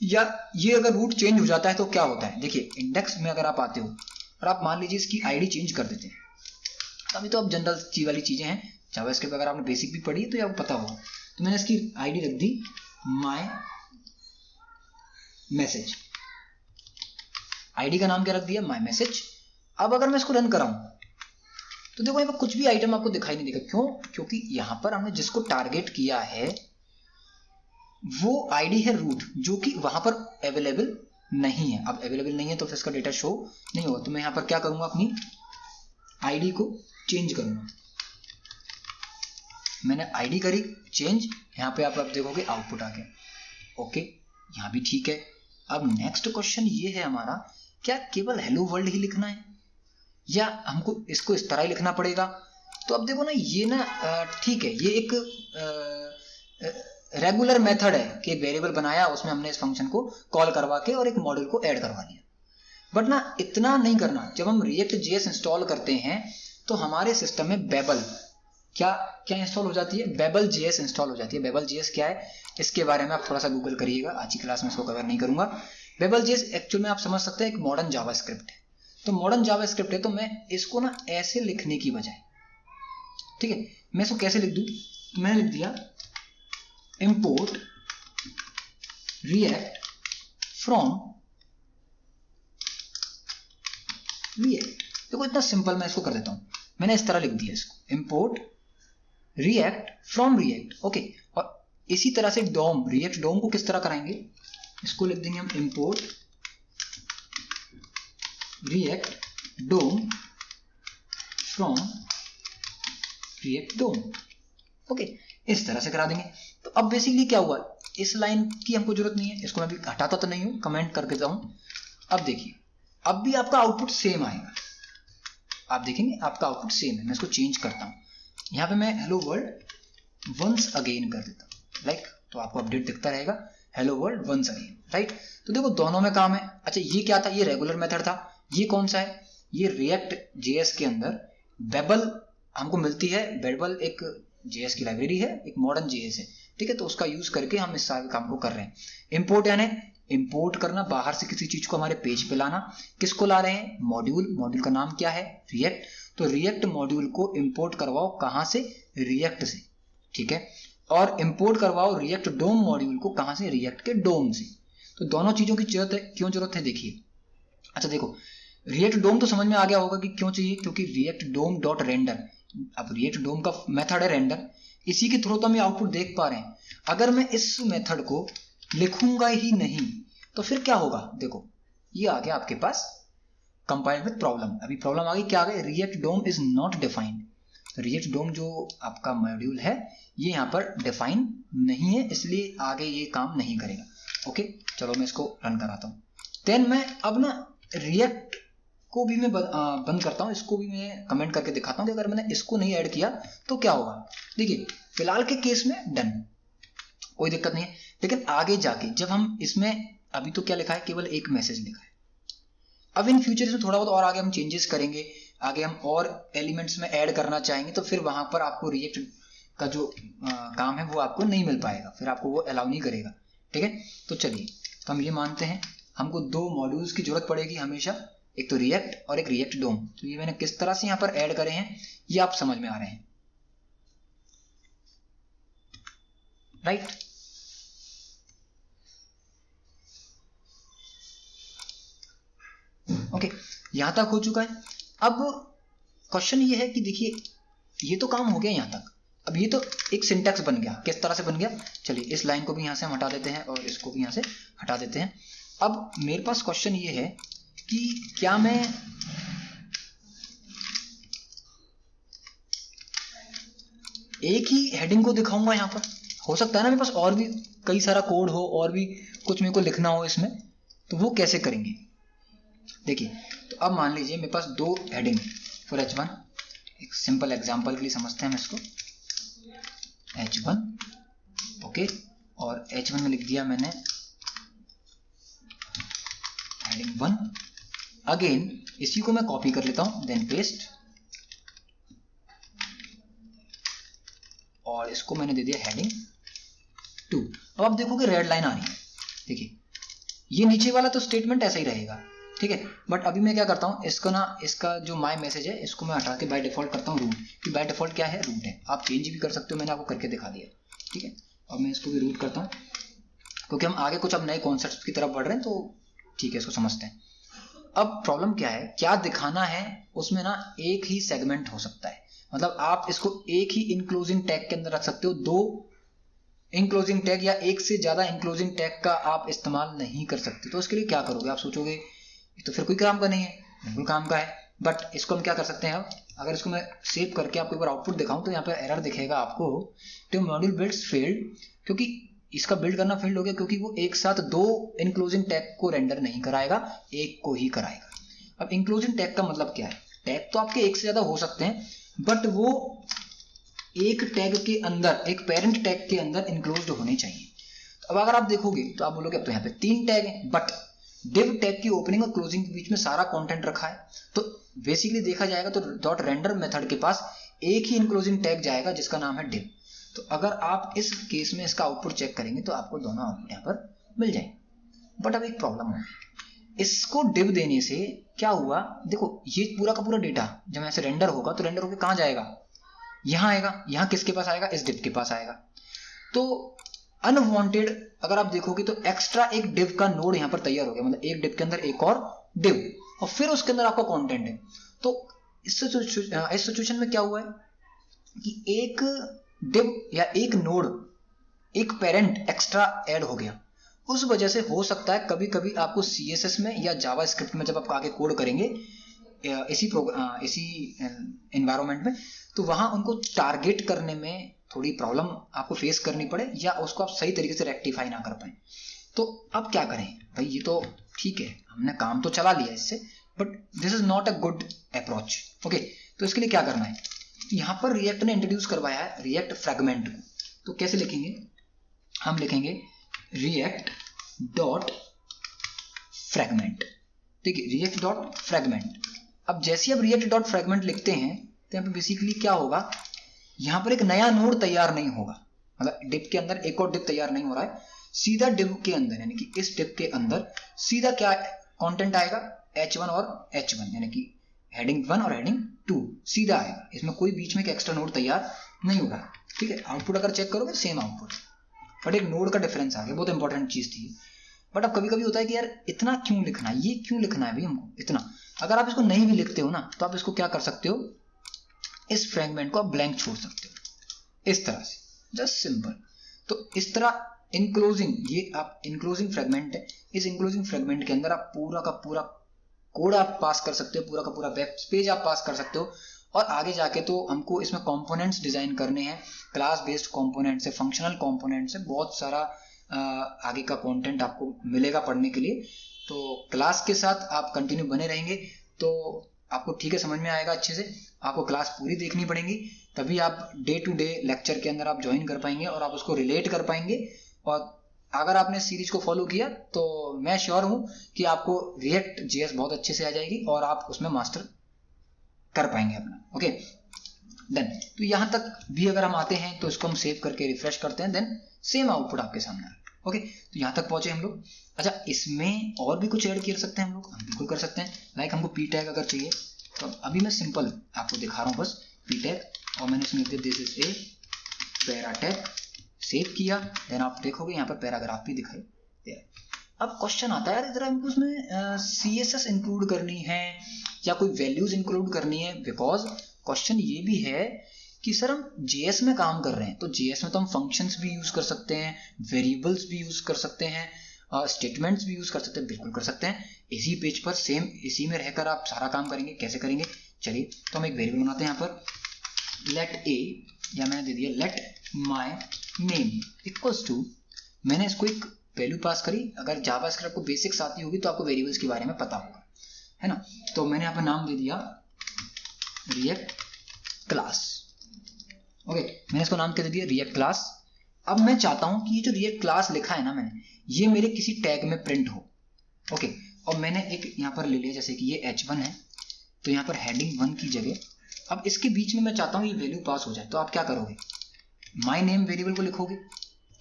[SPEAKER 1] या ये अगर रूट चेंज हो जाता है तो क्या होता है। देखिए इंडेक्स में अगर आप आते हो और आप मान लीजिए इसकी आईडी चेंज कर देते हैं, अभी तो अब जनरल चीज वाली चीजें हैं, जावास्क्रिप्ट अगर आपने बेसिक भी पढ़ी है तो ये आपको पता होगा। तो मैंने इसकी आईडी रख दी माय मैसेज, आईडी का नाम क्या रख दिया, माय मैसेज। अब अगर मैं इसको रन कराऊं तो देखो यहाँ पर कुछ भी आइटम आपको दिखाई नहीं देगा, क्यों, क्योंकि यहां पर हमने जिसको टारगेट किया है वो आईडी है रूट, जो कि वहां पर अवेलेबल नहीं है। अब अवेलेबल नहीं है तो फिर इसका डेटा शो नहीं होगा। तो मैं यहां पर क्या करूंगा, अपनी आईडी को चेंज करूंगा, मैंने आईडी करी चेंज, यहाँ पे आप देखोगे आउटपुट आ गया। ओके, यहाँ भी ठीक है। अब नेक्स्ट क्वेश्चन ये है हमारा, क्या केवल हेलो वर्ल्ड ही लिखना है या हमको इसको इस तरह ही लिखना पड़ेगा? तो अब देखो ना, ये ना ठीक है, ये एक रेगुलर मेथड है कि एक वेरिएबल बनाया, उसमें हमने इस फंक्शन को कॉल करवा के और एक मॉड्यूल को ऐड करवा लिया। बट ना इतना नहीं करना। जब हम React.js इंस्टॉल करते हैं तो हमारे सिस्टम में बेबल क्या क्या इंस्टॉल हो जाती है? Babel.js इंस्टॉल हो जाती है। Babel.js क्या है, इसके बारे में आप थोड़ा सा गूगल करिएगा, आज की क्लास में इसको कवर नहीं करूंगा। Babel.js एक्चुअल में आप समझ सकते हैं एक मॉडर्न जावास्क्रिप्ट है। तो मॉडर्न जावास्क्रिप्ट है, तो मैं इसको ना ऐसे लिखने की बजाय, ठीक है, मैं इसको कैसे लिख दूं? मैंने लिख दिया import react from react। देखो इतना सिंपल, मैं इसको कर देता हूं, मैंने इस तरह लिख दिया इसको, import react from react। Okay, और इसी तरह से DOM, react DOM को किस तरह कराएंगे? इसको लिख देंगे हम import react DOM from react DOM। Okay, इस तरह से करा देंगे। तो अब बेसिकली क्या हुआ, इस लाइन की हमको जरूरत नहीं है, इसको मैं भी हटाता तो नहीं हूं, कमेंट करके जाऊं। अब देखिए, अब भी आपका आउटपुट सेम आएगा, आप देखेंगे आपका आउटपुट सेम है। मैं इसको चेंज करता हूं, यहाँ पे मैं हेलो वर्ल्ड वंस अगेन कर देता हूं, लाइक, तो आपको अपडेट दिखता रहेगा hello world once again, right. तो देखो दोनों में काम है। अच्छा, ये क्या था? ये रेगुलर मेथड था। ये कौन सा है? ये React.js के अंदर बेबल हमको मिलती है। बेबल एक JS की लाइब्रेरी है, एक मॉडर्न JS है, ठीक है। तो उसका यूज करके हम इस सारे काम को कर रहे हैं। इंपोर्ट यानी इंपोर्ट करना, बाहर से किसी चीज को हमारे पेज पे लाना। किसको ला रहे हैं? मॉड्यूल। मॉड्यूल का नाम क्या है? React। तो React मॉड्यूल को इंपोर्ट करवाओ कहां से? React से, ठीक है। और इंपोर्ट करवाओ React DOM मॉड्यूल को कहां से? React के DOM से। तो दोनों चीजों की जरूरत है। क्यों जरूरत है? देखिए, अच्छा देखो, React DOM तो समझ में आ गया होगा कि क्यों चाहिए, क्योंकि React DOM डॉट रेंडर, अब React DOM का मेथड है रेंडर, इसी के थ्रू तो हम ये आउटपुट देख पा रहे हैं। अगर मैं इस मेथड को लिखूंगा ही नहीं तो फिर क्या होगा? देखो, ये आ गया आपके पास कंपाइल्ड विद प्रॉब्लम। अभी प्रॉब्लम आ गई, क्या आ गई? React DOM is not defined. React DOM जो आपका मॉड्यूल है ये यहाँ पर डिफाइन नहीं है, इसलिए आगे ये काम नहीं करेगा। ओके, चलो मैं इसको रन कराता हूँ। देन मैं अब ना React को भी मैं बंद करता हूं, इसको भी मैं कमेंट करके दिखाता हूं कि अगर मैंने इसको नहीं ऐड किया तो क्या होगा। देखिए, फिलहाल के केस में डन, कोई दिक्कत नहीं है। लेकिन आगे जाके जब हम इसमें, अभी तो क्या लिखा है? केवल एक मैसेज लिखा है। अब इन फ्यूचर इसमें थोड़ा बहुत और आगे हम चेंजेस करेंगे, आगे हम और एलिमेंट्स में ऐड करना चाहेंगे, तो फिर वहां पर आपको React का जो काम है वो आपको नहीं मिल पाएगा, फिर आपको वो अलाउ नहीं करेगा, ठीक है। तो चलिए, तो हम ये मानते हैं हमको दो मॉड्यूल्स की जरूरत पड़ेगी हमेशा, एक तो React और एक React DOM। तो ये मैंने किस तरह से यहाँ पर ऐड करे हैं ये आप समझ में आ रहे हैं, राइट। ओके, यहां तक हो चुका है। अब क्वेश्चन ये है कि देखिए, ये तो काम हो गया यहां तक। अब ये तो एक सिंटैक्स बन गया। किस तरह से बन गया? चलिए, इस लाइन को भी यहां से हम हटा देते हैं और इसको भी यहां से हटा देते हैं। अब मेरे पास क्वेश्चन ये है कि क्या मैं एक ही हेडिंग को दिखाऊंगा यहाँ पर? हो सकता है ना मेरे पास और भी कई सारा कोड हो और भी कुछ मेरे को लिखना हो इसमें, तो वो कैसे करेंगे? देखिए, तो अब मान लीजिए मेरे पास दो हेडिंग फॉर H1, एक सिंपल एग्जांपल के लिए समझते हैं हम इसको, H1, ओके। और H1 में लिख दिया मैंने हेडिंग 1। अगेन इसी को मैं कॉपी कर लेता हूं, देन पेस्ट, और इसको मैंने दे दिया हेडिंग 2। अब आप देखोगे रेड लाइन आ रही है। देखिए, ये नीचे वाला तो स्टेटमेंट ऐसा ही रहेगा, ठीक है। बट अभी मैं क्या करता हूँ, इसको ना, इसका जो माय मैसेज है इसको मैं हटा के बाय डिफॉल्ट करता हूँ रूट, कि बाय डिफॉल्ट क्या है? रूट है। आप चेंज भी कर सकते हो, मैंने आपको करके दिखा दिया, ठीक है। अब मैं इसको भी रूट करता हूँ, क्योंकि हम आगे कुछ अब नए कॉन्सेप्ट की तरफ बढ़ रहे हैं, तो ठीक है, इसको समझते हैं। अब प्रॉब्लम क्या है, क्या दिखाना है उसमें ना, एक ही सेगमेंट हो सकता है। मतलब आप इसको एक ही इंक्लोजिंग टैग के अंदर रख सकते हो, दो इंक्लोजिंग टैग या एक से ज्यादा इंक्लोजिंग टैग का आप इस्तेमाल नहीं कर सकते। तो उसके लिए क्या करोगे? आप सोचोगे तो फिर कोई काम का नहीं है, बिल्कुल काम का है। बट इसको हम क्या कर सकते हैं, अगर इसको मैं सेव करके आपको एक बार आउटपुट दिखाऊं तो यहाँ पे एरर दिखेगा आपको, तो मॉड्यूल बिल्ड्स फेल्ड, क्योंकि इसका बिल्ड करना फेल्ड हो गया क्योंकि वो एक साथ दो इंक्लोजिंग टैग को रेंडर नहीं कराएगा, एक को ही कराएगा। अब इंक्लोजिंग टैग का मतलब क्या है, टैग तो आपके एक से ज्यादा हो सकते हैं बट वो एक टैग के अंदर, एक पेरेंट टैग के अंदर इंक्लोज्ड होने चाहिए। तो अब अगर आप देखोगे तो आप बोलोगे अब तो यहाँ पे 3 टैग हैं, बट div टैग की ओपनिंग और क्लोजिंग के बीच में सारा कंटेंट रखा है, तो बेसिकली देखा जाएगा तो डॉट रेंडर मेथड के पास एक ही इंक्लोजिंग टैग जाएगा जिसका नाम है div। तो अगर आप इस केस में इसका आउटपुट चेक करेंगे तो आपको दोनों आउटपुट यहाँ पर मिल जाएंगे। बट अब एक प्रॉब्लम होगी, इसको div देने से क्या हुआ, देखो ये पूरा का पूरा डेटा जब ऐसे रेंडर होगा तो रेंडर होकर कहाँ जाएगा, यहाँ आएगा, यहाँ किसके पास आएगा, इस div के पास आएगा। तो अनवांटेड अगर आप देखोगे तो एक्स्ट्रा एक div का नोड यहाँ पर तैयार हो गया, मतलब एक div के अंदर एक और div, और फिर उसके अंदर आपका कंटेंट है। तो इस सिचुएशन में क्या हुआ है कि एक div या एक नोड, एक पेरेंट एक्स्ट्रा ऐड हो गया। उस वजह से हो सकता है कभी कभी आपको CSS में या जावास्क्रिप्ट में जब आप आगे कोड करेंगे इसी एनवायरनमेंट में, तो वहां उनको टारगेट करने में थोड़ी प्रॉब्लम आपको फेस करनी पड़े या उसको आप सही तरीके से रेक्टिफाई ना कर पाए। तो अब क्या करें भाई, ये तो ठीक है हमने काम तो चला लिया इससे, but this is not a good approach. Okay, तो इसके लिए क्या करना है, यहाँ पर रिएक्ट ने इंट्रोड्यूस करवाया है रिएक्ट फ्रेगमेंट को। तो कैसे लिखेंगे, हम लिखेंगे रिएक्ट डॉट फ्रेगमेंट। ठीक है, रिएक्ट डॉट फ्रेगमेंट। अब जैसे आप रिएक्ट डॉट फ्रेगमेंट लिखते हैं तो यहाँ पे बेसिकली क्या होगा, यहाँ पर एक नया नोड तैयार नहीं होगा, मतलब div के अंदर एक और div तैयार नहीं हो रहा है, सीधा div के अंदर यानी कि इस div के अंदर सीधा क्या कंटेंट आएगा, h1 और h1 यानी कि हेडिंग 1 और हेडिंग 2 सीधा आएगा, इसमें कोई बीच में एक एक्स्ट्रा नोड तैयार नहीं हो रहा। ठीक है, आउटपुट अगर चेक करोगे सेम आउटपुट, बट एक नोड का डिफरेंस आ गया, बहुत इंपॉर्टेंट चीज थी। बट अब कभी कभी होता है कि यार इतना क्यों लिखना है, ये क्यों लिखना है भाई हमको इतना। अगर आप इसको नहीं भी लिखते हो ना तो आप इसको क्या कर सकते हो, इस फ्रेगमेंट को आप ब्लैंक छोड़ सकते हो इस तरह से, जस्ट सिंपल। तो इस तरह इनक्लोजिंग, ये आप इनक्लोजिंग फ्रेगमेंट है, इस इनक्लोजिंग फ्रेगमेंट के अंदर आप पूरा का पूरा कोड आप पास कर सकते हो, पूरा का पूरा वेब पेज आप पास कर सकते हो। और आगे जाके तो हमको इसमें कंपोनेंट्स डिजाइन करने हैं, क्लास बेस्ड कंपोनेंट से, फंक्शनल कंपोनेंट से, बहुत सारा आगे का कंटेंट आपको मिलेगा पढ़ने के लिए। तो क्लास के साथ आप कंटिन्यू बने रहेंगे तो आपको ठीक है समझ में आएगा अच्छे से। आपको क्लास पूरी देखनी पड़ेगी, तभी आप डे टू डे लेक्चर के अंदर आप ज्वाइन कर पाएंगे और आप उसको रिलेट कर पाएंगे। और अगर आपने सीरीज को फॉलो किया तो मैं श्योर हूं कि आपको रिएक्ट जेएस बहुत अच्छे से आ जाएगी और आप उसमें मास्टर कर पाएंगे अपना। ओके देन, तो यहां तक भी अगर हम आते हैं तो इसको हम सेव करके रिफ्रेश करते हैं, देन सेम आउटपुट आपके सामने आएगा। ओके, तो यहां तक पहुंचे हम लोग। अच्छा, इसमें और भी कुछ ऐड कर सकते हैं हम लोग, हम बिल्कुल कर सकते हैं। लाइक हमको पी टैग अगर चाहिए तो अभी मैं सिंपल आपको दिखा रहा हूँ बस पी टैग, और मैंने इसमें this is a para tag, save किया, देन आप देखोगे यहाँ पर पैराग्राफ भी दिखाई दे रहा है। अब क्वेश्चन आता है यार इधर हमको उसमें CSS इंक्लूड करनी है या कोई वैल्यूज इंक्लूड करनी है, बिकॉज क्वेश्चन ये भी है कि सर हम JS में काम कर रहे हैं, तो JS में तो हम फंक्शंस भी यूज कर सकते हैं, वेरिएबल्स भी यूज कर सकते हैं, स्टेटमेंट्स भी यूज कर सकते हैं, बिल्कुल कर सकते हैं। इसी पेज पर सेम इसी में रहकर आप सारा काम करेंगे। कैसे करेंगे, चलिए तो हम एक वेरिएबल बनाते हैं यहाँ पर लेट a, या मैंने दे दिया let my name equals to, मैंने इसको एक वैल्यू पास करी। अगर जावास्क्रिप्ट को बेसिक्स आती होगी तो आपको वेरिएबल्स के बारे में पता होगा, है ना। तो मैंने यहाँ पर नाम दे दिया रिएक्ट क्लास। ओके, मैंने इसको नाम क्या दे दिया, रिएक्ट क्लास। अब मैं चाहता हूं कि ये जो रिएक्ट क्लास लिखा है ना मैंने, ये मेरे किसी टैग में प्रिंट हो। ओके, और मैंने एक यहाँ पर ले लिया जैसे कि ये h1 है, तो यहाँ पर हेडिंग 1 की जगह अब इसके बीच में मैं चाहता हूँ ये वैल्यू पास हो जाए। तो आप क्या करोगे, माय नेम वेरिएबल को लिखोगे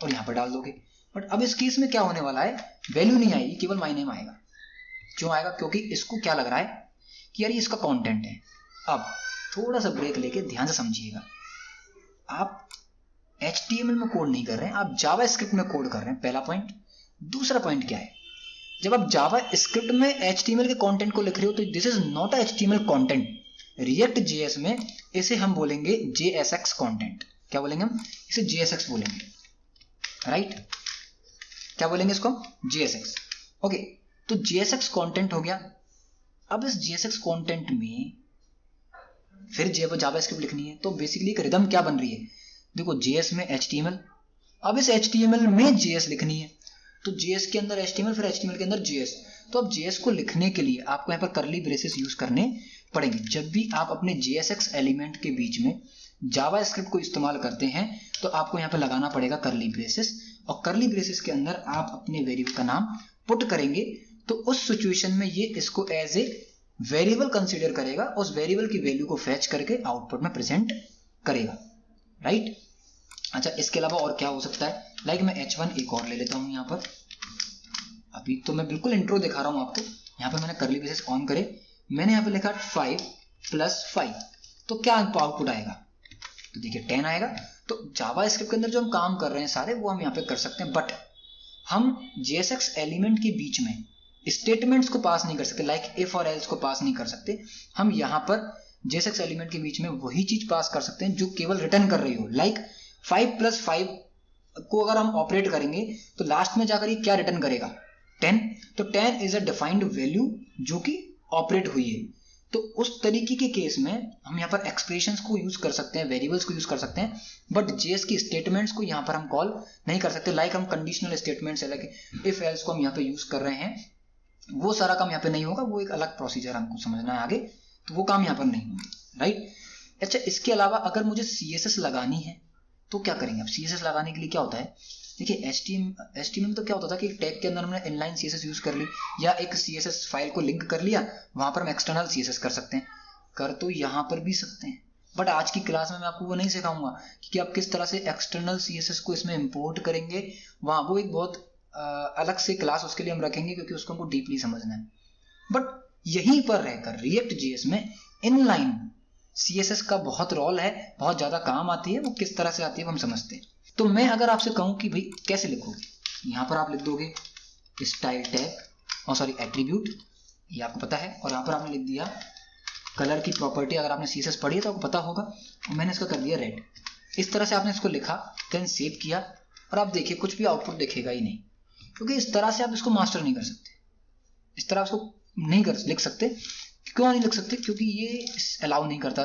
[SPEAKER 1] और यहाँ पर डाल दोगे। बट अब इस केस में क्या होने वाला है, वैल्यू नहीं आएगी, केवल माय नेम आएगा। क्यों आएगा, क्योंकि इसको क्या लग रहा है कि यार ये इसका कंटेंट है। अब थोड़ा सा ब्रेक लेके ध्यान से समझिएगा, आप HTML में कोड नहीं कर रहे हैं, आप जावास्क्रिप्ट में कोड कर रहे हैं, पहला पॉइंट। दूसरा पॉइंट क्या है, जब आप जावास्क्रिप्ट में HTML के कंटेंट को लिख रहे हो तो this is not a HTML content. React JS में इसे हम बोलेंगे JSX कंटेंट। क्या बोलेंगे हम इसे, JSX बोलेंगे, राइट। क्या बोलेंगे इसको, JSX। ओके, तो JSX कंटेंट हो गया। अब इस JSX कंटेंट में फिर जावास्क्रिप्ट लिखनी है, तो बेसिकली एक रिदम क्या बन रही है, देखो JS में HTML, अब इस HTML में JS लिखनी है, तो JS के अंदर HTML, फिर HTML के अंदर JS। तो अब JS को लिखने के लिए आपको यहाँ पर कर्ली ब्रेसेस यूज करने पड़ेंगे। जब भी आप अपने JSX एलिमेंट के बीच में जावास्क्रिप्ट को इस्तेमाल करते हैं तो आपको यहाँ पर लगाना पड़ेगा कर्ली ब्रेसेस, और कर्ली ब्रेसेस के अंदर आप अपने वेरिएबल का नाम पुट करेंगे। तो उस सिचुएशन में ये इसको एज ए वेरिएबल कंसीडर करेगा, उस वेरिएबल की वैल्यू को फैच करके आउटपुट में प्रेजेंट करेगा, राइट। अच्छा, इसके अलावा और क्या हो सकता है, लाइक मैं H1 एक और ले लेता हूं। यहाँ पर अभी तो मैं बिल्कुल इंट्रो दिखा रहा हूं आपको। यहाँ पर मैंने कर्ली ब्रेसेस ऑन करे, मैंने यहाँ पर लिखा 5 + 5, तो क्या आउटपुट आएगा, तो देखिए 10 आएगा। तो जावास्क्रिप्ट के अंदर जो हम काम कर रहे हैं सारे वो हम यहाँ पे कर सकते हैं, बट हम JSX एलिमेंट के बीच में स्टेटमेंट्स को पास नहीं कर सकते, लाइक इफ और एल्स को पास नहीं कर सकते। हम यहाँ पर JSX एलिमेंट के बीच में वही चीज पास कर सकते हैं जो केवल रिटर्न कर रही हो, लाइक 5 + 5 को अगर हम ऑपरेट करेंगे तो लास्ट में जाकर ये क्या रिटर्न करेगा, 10। तो 10 इज अ डिफाइंड वैल्यू जो कि ऑपरेट हुई है। तो उस तरीके के केस में हम यहाँ पर एक्सप्रेशंस को यूज कर सकते हैं, वेरिएबल्स को यूज कर सकते हैं, बट JS की स्टेटमेंट्स को यहाँ पर हम कॉल नहीं कर सकते। लाइक हम कंडीशनल स्टेटमेंट्स है, लाइक इफ एल्स को हम यहाँ पे यूज कर रहे हैं, वो सारा काम यहाँ पे नहीं होगा, वो एक अलग प्रोसीजर हमको समझना है आगे, तो वो काम यहाँ पर नहीं होंगे, राइट। अच्छा, इसके अलावा अगर मुझे CSS लगानी है तो क्या करेंगे। अब CSS लगाने के लिए क्या होता है, देखिए HTML में तो क्या होता था कि टैग के अंदर हमने इनलाइन CSS यूज कर ली, या एक CSS फाइल को लिंक कर लिया, वहां पर हम एक्सटर्नल CSS कर सकते हैं, कर तो यहाँ पर भी सकते हैं, बट आज की क्लास में मैं आपको वो नहीं सिखाऊंगा कि आप किस तरह से एक्सटर्नल CSS को इसमें इंपोर्ट करेंगे। वहां वो एक बहुत अलग से क्लास उसके लिए हम रखेंगे, क्योंकि उसको हमको डीपली समझना है। बट यहीं पर रहकर React.js में इनलाइन CSS का बहुत रोल है, बहुत ज्यादा काम आती है। वो किस तरह से आती है वो हम समझते हैं। तो मैं अगर आपसे कहूं कि भाई कैसे लिखोगे, यहाँ पर आप लिख दोगे स्टाइल टैग और सॉरी एट्रीब्यूट, ये आपको पता है, और यहाँ पर आपने लिख दिया कलर की प्रॉपर्टी। अगर आपने CSS पढ़ी है तो आपको पता होगा, और मैंने इसका कर दिया रेड। इस तरह से आपने इसको लिखा, देन सेव किया, और आप देखिए कुछ भी आउटपुट दिखेगा ही नहीं, क्योंकि इस तरह से आप इसको मास्टर नहीं कर सकते, इस तरह इसको नहीं लिख सकते। क्यों नहीं लिख सकते, क्योंकि ये अलाउ नहीं करता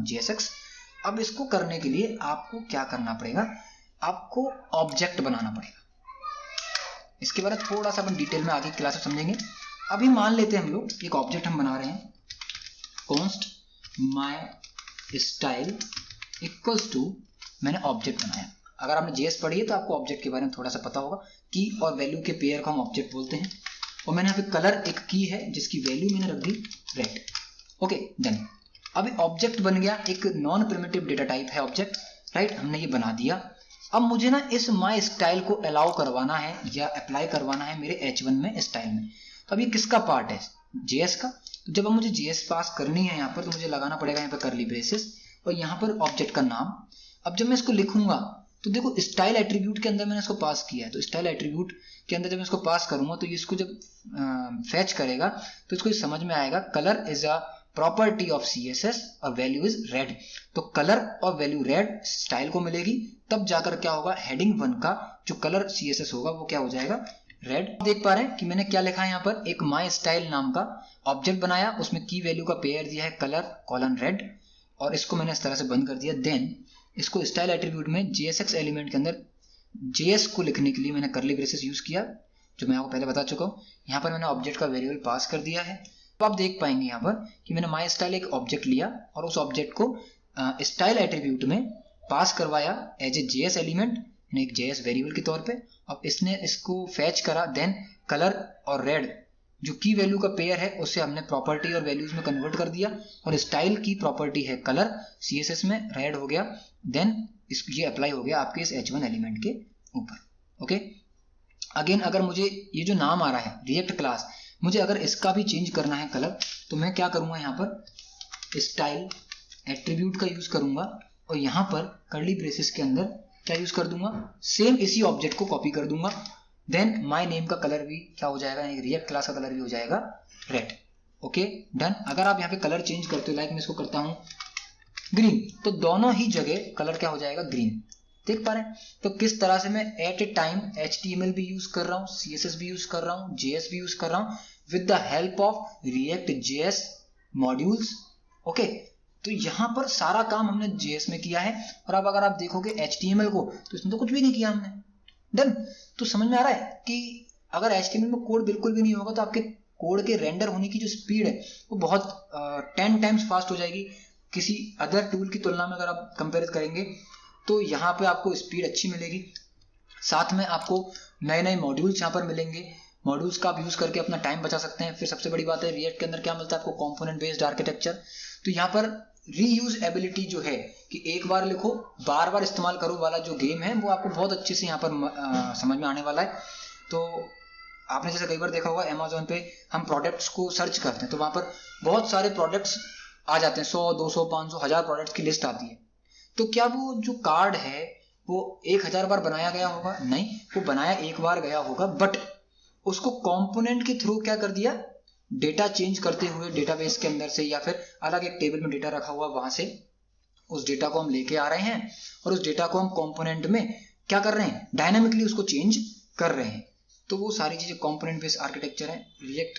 [SPEAKER 1] JSX। अब इसको करने के लिए आपको क्या करना पड़ेगा, आपको ऑब्जेक्ट बनाना पड़ेगा। इसके बारे में थोड़ा सा अपन डिटेल में आगे क्लास में समझेंगे। अभी मान लेते हैं हम लोग एक ऑब्जेक्ट हम बना रहे हैं, const my style equals to, मैंने ऑब्जेक्ट बनाया। अगर आपने JS पढ़ी है तो आपको ऑब्जेक्ट के बारे में थोड़ा सा पता होगा, की और वैल्यू के पेयर को हम ऑब्जेक्ट बोलते हैं। और मैंने यहाँ पे कलर एक की है जिसकी वैल्यू मैंने रख दी रेड। Okay, done. अभी ऑब्जेक्ट बन गया, एक नॉन प्रिमिटिव डेटा टाइप है ऑब्जेक्ट, राइट। हमने ये बना दिया। अब मुझे ना इस माई स्टाइल को अलाउ करवाना है या अप्लाई करवाना है मेरे H1 में स्टाइल में। तो अब ये किसका पार्ट है, JS का। तो जब अब मुझे JS पास करनी है यहाँ पर, तो मुझे लगाना पड़ेगा यहाँ पर कर्ली ब्रेसेस और यहाँ पर ऑब्जेक्ट का नाम। अब जब मैं इसको लिखूंगा तो देखो स्टाइल एट्रीब्यूट के अंदर मैंने इसको पास किया है, तो स्टाइल एट्रीब्यूट के अंदर जब मैं इसको पास करूंगा तो ये इसको जब फैच करेगा तो इसको समझ में आएगा colour is a property of CSS और वैल्यू इज रेड। तो कलर और वैल्यू रेड स्टाइल को मिलेगी, तब जाकर क्या होगा, हेडिंग 1 का जो कलर CSS होगा वो क्या हो जाएगा, रेड। देख पा रहे हैं कि मैंने क्या लिखा है यहाँ पर, एक माई स्टाइल नाम का ऑब्जेक्ट बनाया, उसमें की वैल्यू का पेयर दिया है कलर कॉलन रेड, और इसको मैंने इस तरह से बंद कर दिया। देन इसको स्टाइल एट्रीब्यूट में JSX एलिमेंट के अंदर JS को लिखने के लिए मैंने कर्ली ब्रेसेस यूज किया, जो मैं आपको पहले बता चुका हूँ। यहाँ पर मैंने ऑब्जेक्ट का वेरिएबल पास कर दिया है। तो आप देख पाएंगे यहाँ पर कि मैंने माई स्टाइल एक ऑब्जेक्ट लिया और उस ऑब्जेक्ट को स्टाइल एट्रीब्यूट में पास करवाया एज ए JS एलिमेंट, एक JS वेरिएबल के तौर पे। अब इसने इसको फैच करा, देन कलर और रेड जो की वैल्यू का पेयर है उसे हमने प्रॉपर्टी और वैल्यूज में कन्वर्ट कर दिया, और स्टाइल की प्रॉपर्टी है कलर, CSS में रेड हो गया। देन ये अप्लाई हो गया आपके इस H1 एलिमेंट के ऊपर। ओके, अगेन अगर मुझे ये जो नाम आ रहा है रिएक्ट क्लास, मुझे अगर इसका भी चेंज करना है कलर, तो मैं क्या करूंगा, यहाँ पर स्टाइल एट्रीब्यूट का यूज करूंगा और यहाँ पर कर्ली ब्रेसेस के अंदर क्या यूज कर दूंगा, सेम इसी ऑब्जेक्ट को कॉपी कर दूंगा। देन माई नेम का कलर भी क्या हो जाएगा, रिएक्ट क्लास का कलर भी हो जाएगा रेड। Okay, done. अगर आप यहाँ पे कलर चेंज करते हो, लाइक मैं इसको करता हूँ ग्रीन, तो दोनों ही जगह कलर क्या हो जाएगा, ग्रीन। देख पा रहे हैं। तो किस तरह से मैं एट ए टाइम HTML भी यूज कर रहा हूँ, CSS भी यूज कर रहा हूँ, JS भी यूज कर रहा हूँ, with the help of react JS modules. Okay, तो यहाँ पर सारा काम हमने जेएस में किया है। और अब अगर आप देखोगे HTML को तो इसमें तो कुछ भी नहीं किया हमने। डन। तो समझ में आ रहा है कि अगर HTML में कोड बिल्कुल भी नहीं होगा तो आपके कोड के रेंडर होने की जो स्पीड है वो बहुत 10 टाइम्स फास्ट हो जाएगी किसी अदर टूल की तुलना में। अगर आप कंपेयर करेंगे तो यहाँ पे आपको स्पीड अच्छी मिलेगी। साथ में आपको नए नए मॉड्यूल्स यहाँ पर मिलेंगे, मॉड्यूल्स का आप यूज करके अपना टाइम बचा सकते हैं। फिर सबसे बड़ी बात है रिएक्ट के अंदर क्या मिलता है आपको, कंपोनेंट बेस्ड आर्किटेक्चर। तो यहाँ पर रीयूज एबिलिटी जो है कि एक बार लिखो बार बार इस्तेमाल करो वाला जो गेम है वो आपको बहुत अच्छे से यहाँ पर समझ में आने वाला है। तो आपने जैसे कई बार देखा होगा Amazon पे हम प्रोडक्ट्स को सर्च करते हैं तो वहां पर बहुत सारे प्रोडक्ट्स आ जाते हैं, 100 200 500 1000 प्रोडक्ट्स की लिस्ट आती है। तो क्या वो जो कार्ड है वो 1000 बार बनाया गया होगा? नहीं, वो बनाया एक बार गया होगा, बट उसको कंपोनेंट के थ्रू क्या कर दिया, डेटा चेंज करते हुए डेटाबेस के अंदर से या फिर अलग एक टेबल में डेटा रखा हुआ वहां से उस डेटा को हम लेके आ रहे हैं और उस डेटा को हम कंपोनेंट में क्या कर रहे हैं, डायनामिकली उसको चेंज कर रहे हैं। तो वो सारी चीजें कंपोनेंट बेस्ड आर्किटेक्चर है। रिएक्ट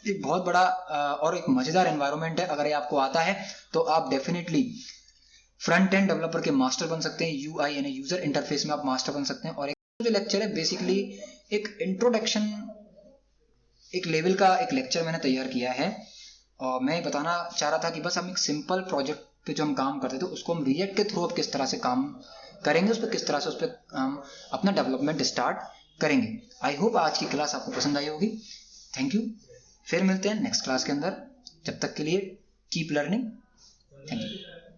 [SPEAKER 1] एक बहुत बड़ा और एक मजेदार एनवायरनमेंट है। अगर ये आपको आता है तो आप डेफिनेटली फ्रंट एंड डेवलपर के मास्टर बन सकते हैं। UI यानी यूजर इंटरफेस में आप मास्टर बन सकते हैं। और एक जो लेक्चर है बेसिकली एक इंट्रोडक्शन, एक लेवल का एक लेक्चर मैंने तैयार किया है। और मैं बताना चाह रहा था कि बस हम एक सिंपल प्रोजेक्ट पे जो हम काम करते थे उसको हम रिएक्ट के थ्रू अब किस तरह से काम करेंगे, उस पर किस तरह से उस पर हम अपना डेवलपमेंट स्टार्ट करेंगे। आई होप आज की क्लास आपको पसंद आई होगी। Thank you. फिर मिलते हैं नेक्स्ट क्लास के अंदर। जब तक के लिए कीप लर्निंग। Thank you.